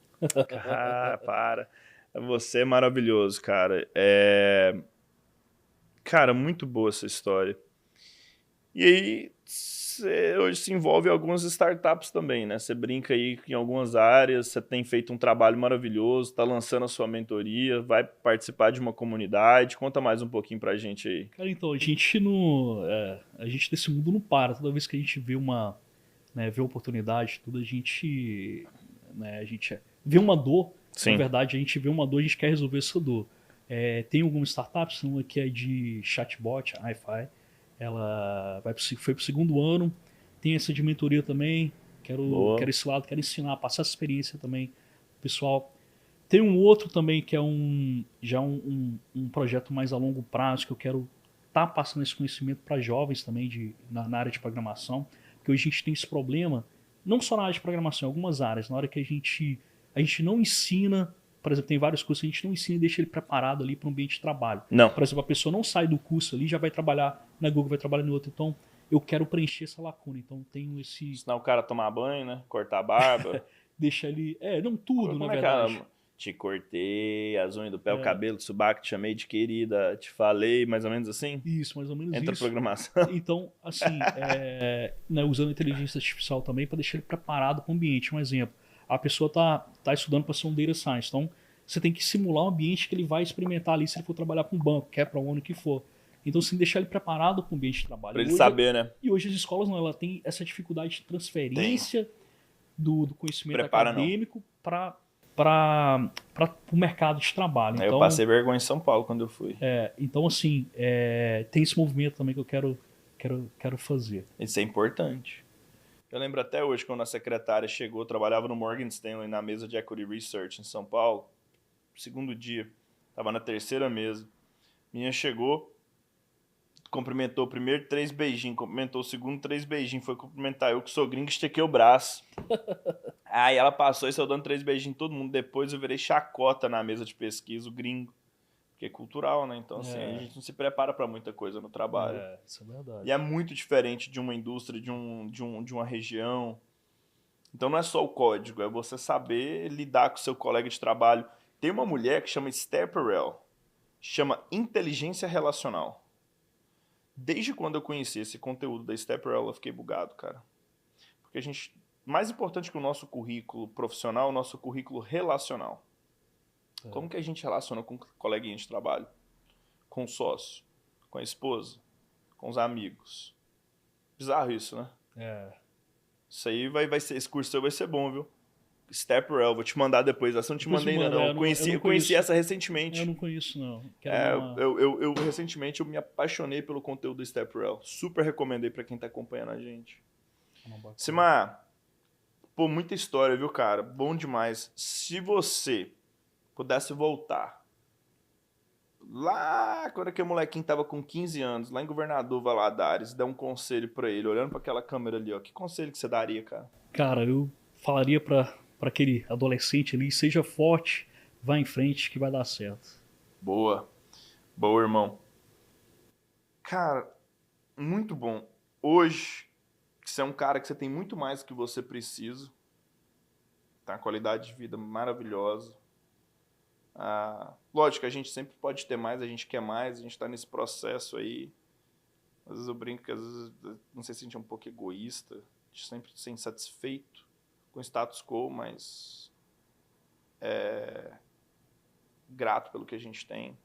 Para. Você é maravilhoso, cara. Cara, muito boa essa história. E aí, você hoje se envolve em algumas startups também, né? Você brinca aí em algumas áreas, você tem feito um trabalho maravilhoso, está lançando a sua mentoria, vai participar de uma comunidade. Conta mais um pouquinho pra gente aí. Cara, então, a gente desse mundo não para. Toda vez que a gente vê vê uma oportunidade, tudo, a gente vê uma dor. Sim. Na verdade, a gente vê uma dor e a gente quer resolver essa dor. Tem algumas startups, uma que é de chatbot, a Hi-Fi. Ela foi pro 2º ano. Tem essa de mentoria também. Quero esse lado, quero ensinar, passar essa experiência também pro pessoal. Tem um outro também que é um projeto mais a longo prazo, que eu quero estar passando esse conhecimento para jovens também na área de programação. Porque hoje a gente tem esse problema, não só na área de programação, em algumas áreas, na hora que a gente não ensina. Por exemplo, tem vários cursos que a gente não ensina e deixa ele preparado ali para o ambiente de trabalho. Não. Por exemplo, a pessoa não sai do curso ali, já vai trabalhar na Google, vai trabalhar no outro. Então, eu quero preencher essa lacuna. Então, tenho esse... Ensinar o cara a tomar banho, né? Cortar a barba. Deixa ele... não tudo, Como na verdade. Te cortei, as unhas do pé, o cabelo, o subaco, te chamei de querida, te falei, mais ou menos assim? Isso, mais ou menos Entra isso. programação. Então, assim, usando inteligência artificial também para deixar ele preparado para o ambiente. Um exemplo, a pessoa tá estudando para ser um data science, então você tem que simular um ambiente que ele vai experimentar ali se ele for trabalhar para um banco, quer para onde que for. Então, você tem que deixar ele preparado para o ambiente de trabalho. Para ele saber, né? E hoje as escolas não, ela tem essa dificuldade de transferência do conhecimento acadêmico para o mercado de trabalho. Então, eu passei vergonha em São Paulo quando eu fui. Então, assim, tem esse movimento também que eu quero fazer. Isso é importante. Eu lembro até hoje, quando a secretária chegou, trabalhava no Morgan Stanley, na mesa de Equity Research em São Paulo. 2º dia, estava na 3ª mesa. Minha chegou, cumprimentou o primeiro 3 beijinhos, cumprimentou o segundo 3 beijinhos, foi cumprimentar eu que sou gringo, estiquei o braço. Aí ela passou e saiu dando 3 beijinhos em todo mundo. Depois eu virei chacota na mesa de pesquisa, o gringo. Porque é cultural, né? Então, assim, a gente não se prepara para muita coisa no trabalho. Isso é verdade. E é muito diferente de uma indústria, de uma região. Então, não é só o código, é você saber lidar com o seu colega de trabalho. Tem uma mulher que chama Esther Perel, chama Inteligência Relacional. Desde quando eu conheci esse conteúdo da Esther Perel, eu fiquei bugado, cara. Porque mais importante que o nosso currículo profissional, o nosso currículo relacional. Como que a gente relaciona com o coleguinha de trabalho? Com o sócio? Com a esposa? Com os amigos? Bizarro isso, né? Isso aí esse curso seu vai ser bom, viu? Esther Perel, vou te mandar depois. Essa eu não te mandei ainda, não. Eu conheci essa recentemente. Eu não conheço, não. Eu recentemente eu me apaixonei pelo conteúdo do Esther Perel. Super recomendei pra quem tá acompanhando a gente. Simar, pô, muita história, viu, cara? Bom demais. Se você pudesse voltar lá, quando aquele molequinho tava com 15 anos, lá em Governador Valadares, dar um conselho pra ele, olhando pra aquela câmera ali, ó, que conselho que você daria, cara? Cara, eu falaria pra aquele adolescente ali, seja forte, vá em frente que vai dar certo. Boa. Boa, irmão. Cara, muito bom. Hoje, você é um cara que você tem muito mais do que você precisa. Tá uma qualidade de vida maravilhosa. Lógico, a gente sempre pode ter mais, a gente quer mais, a gente tá nesse processo aí. Às vezes eu brinco que às vezes, não sei se a gente é um pouco egoísta, a gente sempre ser insatisfeito com o status quo, mas grato pelo que a gente tem.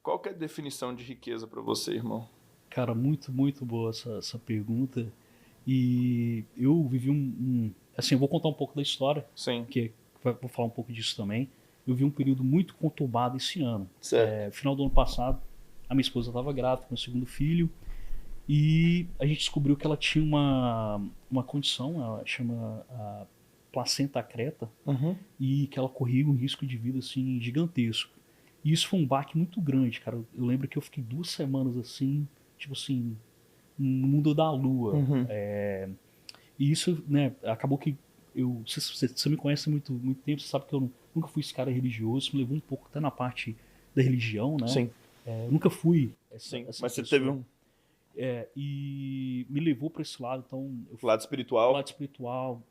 Qual que é a definição de riqueza para você, irmão? Cara, muito, muito boa essa pergunta. E eu vivi assim, eu vou contar um pouco da história, Sim. que vou falar um pouco disso também. Eu vi um período muito conturbado esse ano. Certo. Final do ano passado, a minha esposa estava grávida com o segundo filho e a gente descobriu que ela tinha uma condição, ela chama a placenta creta, Uhum. e que ela corria um risco de vida assim gigantesco. E isso foi um baque muito grande, cara. Eu lembro que eu fiquei 2 semanas assim, tipo assim, no mundo da lua. Uhum. E isso, né, acabou que você me conhece há muito tempo, você sabe que eu nunca fui esse cara religioso, isso me levou um pouco até na parte da religião, né? Sim. Eu nunca fui essa Sim. Mas você pessoa. teve um E me levou para esse lado, então eu fui lado pro espiritual. lado espiritual.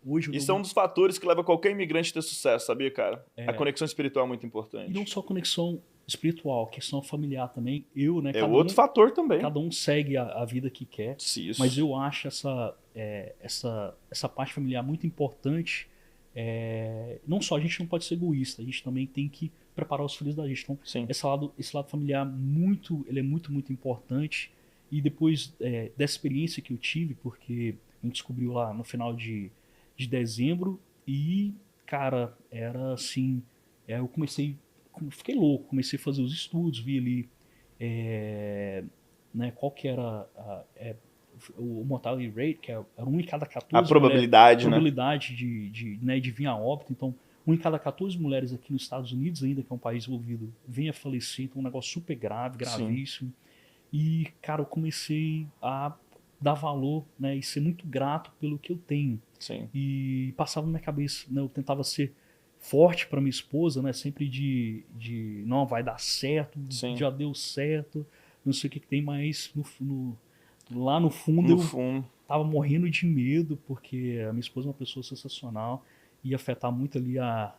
Hoje eu Isso é dou um dos fatores que leva qualquer imigrante a ter sucesso, sabia, cara? A conexão espiritual é muito importante. E não só conexão espiritual, questão familiar também. Eu, né? É outro fator também. Cada um segue a vida que quer. Isso. Mas eu acho essa parte familiar muito importante. Não só a gente não pode ser egoísta, a gente também tem que preparar os filhos da gente. Então, Sim. esse lado familiar ele é muito importante. E depois dessa experiência que eu tive, porque a gente descobriu lá no final de dezembro e, cara, era assim, eu fiquei louco, comecei a fazer os estudos, vi ali né, qual que era o mortality rate, que era 1 em cada 14 A probabilidade, mulheres, probabilidade de vir a óbito. Então, 1 em cada 14 mulheres aqui nos Estados Unidos, ainda que é um país desenvolvido, vem a falecer. Então, um negócio super grave, gravíssimo. Sim. E, cara, eu comecei a dar valor, né, e ser muito grato pelo que eu tenho. Sim. E passava na minha cabeça, né, eu tentava ser forte para minha esposa, né, sempre de não, vai dar certo, Sim. já deu certo, não sei o que tem, mas lá no fundo eu tava morrendo de medo, porque a minha esposa é uma pessoa sensacional, ia afetar muito ali a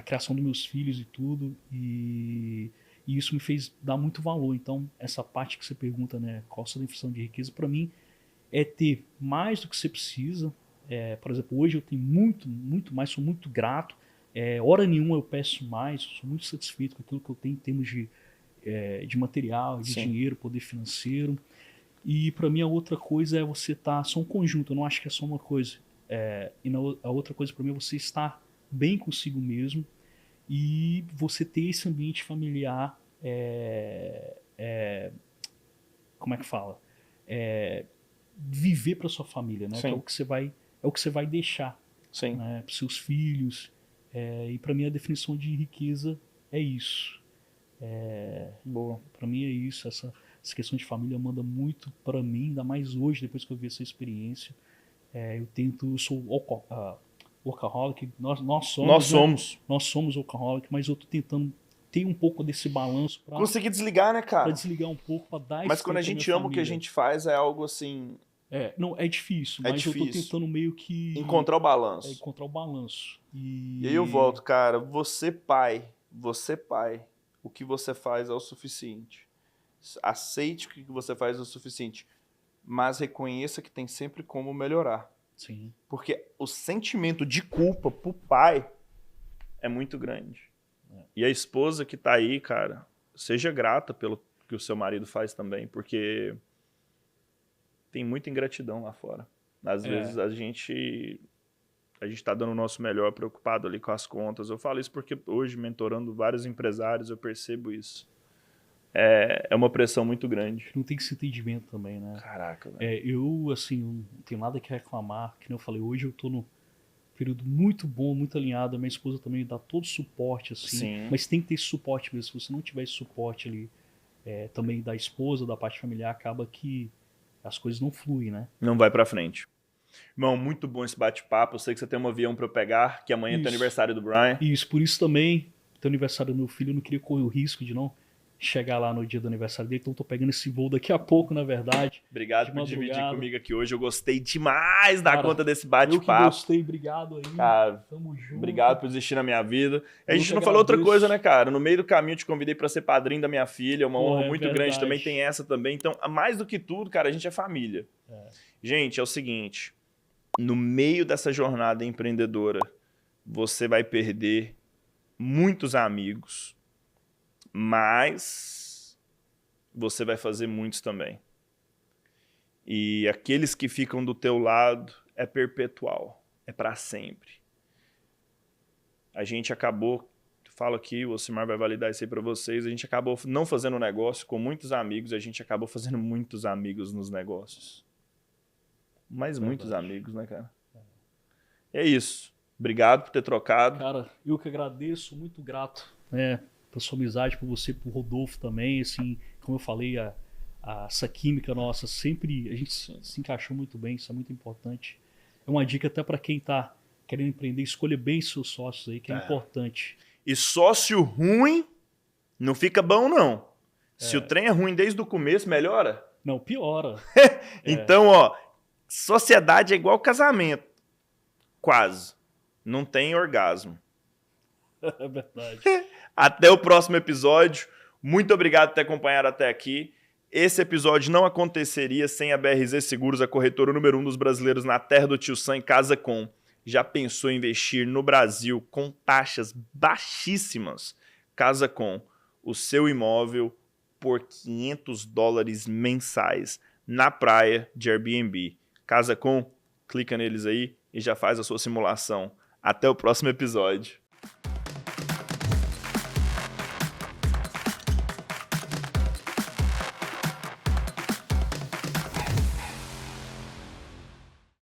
criação dos meus filhos e tudo, e isso me fez dar muito valor. Então, essa parte que você pergunta, né, qual a sua definição de riqueza, para mim, é ter mais do que você precisa. Por exemplo, hoje eu tenho muito mais, sou muito grato. Hora nenhuma eu peço mais, sou muito satisfeito com aquilo que eu tenho em termos de material, de Sim. dinheiro, poder financeiro. E para mim a outra coisa é você estar, só um conjunto, eu não acho que é só uma coisa. A outra coisa para mim é você estar bem consigo mesmo e você ter esse ambiente familiar, como é que fala? Viver para sua família, né? Que é o que você vai deixar, né, para seus filhos. E para mim a definição de riqueza é isso. Boa. Para mim é isso. Essa questão de família manda muito para mim, ainda mais hoje, depois que eu vi essa experiência. Eu sou workaholic, nós somos. Nós somos workaholic, mas eu tô tentando ter um pouco desse balanço para conseguir desligar, né, cara? Para desligar um pouco, para dar. Mas quando a gente ama o que a gente faz, é algo assim. Não, é difícil, mas eu tô tentando meio que encontrar o balanço. Encontrar o balanço. E aí eu volto, cara. Você pai, o que você faz é o suficiente. Aceite o que você faz é o suficiente, mas reconheça que tem sempre como melhorar. Sim. Porque o sentimento de culpa pro pai é muito grande. E a esposa que tá aí, cara, seja grata pelo que o seu marido faz também, porque tem muita ingratidão lá fora. Às vezes a gente tá dando o nosso melhor, preocupado ali com as contas. Eu falo isso porque hoje, mentorando vários empresários, eu percebo isso. É uma pressão muito grande. Não tem esse entendimento também, né? Caraca, velho. Eu, assim, não tenho nada que reclamar. Que nem eu falei, hoje eu tô num período muito bom, muito alinhado. A minha esposa também dá todo suporte, assim. Sim. Mas tem que ter esse suporte mesmo. Se você não tiver esse suporte ali, também da esposa, da parte familiar, acaba que as coisas não fluem, né? Não vai pra frente. Irmão, muito bom esse bate-papo. Eu sei que você tem um avião pra eu pegar, que amanhã tem aniversário do Brian. Isso, por isso também, tem aniversário do meu filho, eu não queria correr o risco de não chegar lá no dia do aniversário dele, então tô pegando esse voo daqui a pouco, na verdade. Obrigado por dividir comigo aqui hoje. Eu gostei demais da conta desse bate-papo. Eu que gostei, obrigado aí. Cara, tamo junto. Obrigado por existir na minha vida. A gente não falou outra coisa, né, cara? No meio do caminho eu te convidei pra ser padrinho da minha filha, uma honra muito grande também, tem essa também. Então, mais do que tudo, cara, a gente é família. Gente, é o seguinte, no meio dessa jornada empreendedora, você vai perder muitos amigos, mas você vai fazer muitos também. E aqueles que ficam do teu lado é perpetual, é para sempre. A gente acabou, falo aqui, o Ocimar vai validar isso aí para vocês, a gente acabou não fazendo negócio com muitos amigos, a gente acabou fazendo muitos amigos nos negócios. Mas muitos amigos, né, cara? É isso. Obrigado por ter trocado. Cara, eu que agradeço, muito grato, né, pela sua amizade, por você, por Rodolfo também, assim, como eu falei, essa química nossa, sempre a gente se encaixou muito bem, isso é muito importante. É uma dica até para quem tá querendo empreender, escolha bem seus sócios aí, que é importante. E sócio ruim não fica bom, não. Se o trem é ruim desde o começo, melhora? Não, piora. Então, ó, sociedade é igual casamento. Quase. Não tem orgasmo. É verdade. Até o próximo episódio. Muito obrigado por ter acompanhado até aqui. Esse episódio não aconteceria sem a BRZ Seguros, a corretora número 1 dos brasileiros na terra do Tio Sam, Casa Com. Já pensou em investir no Brasil com taxas baixíssimas? Casa Com, o seu imóvel por $500 mensais na praia de Airbnb. Casa Com, clica neles aí e já faz a sua simulação. Até o próximo episódio.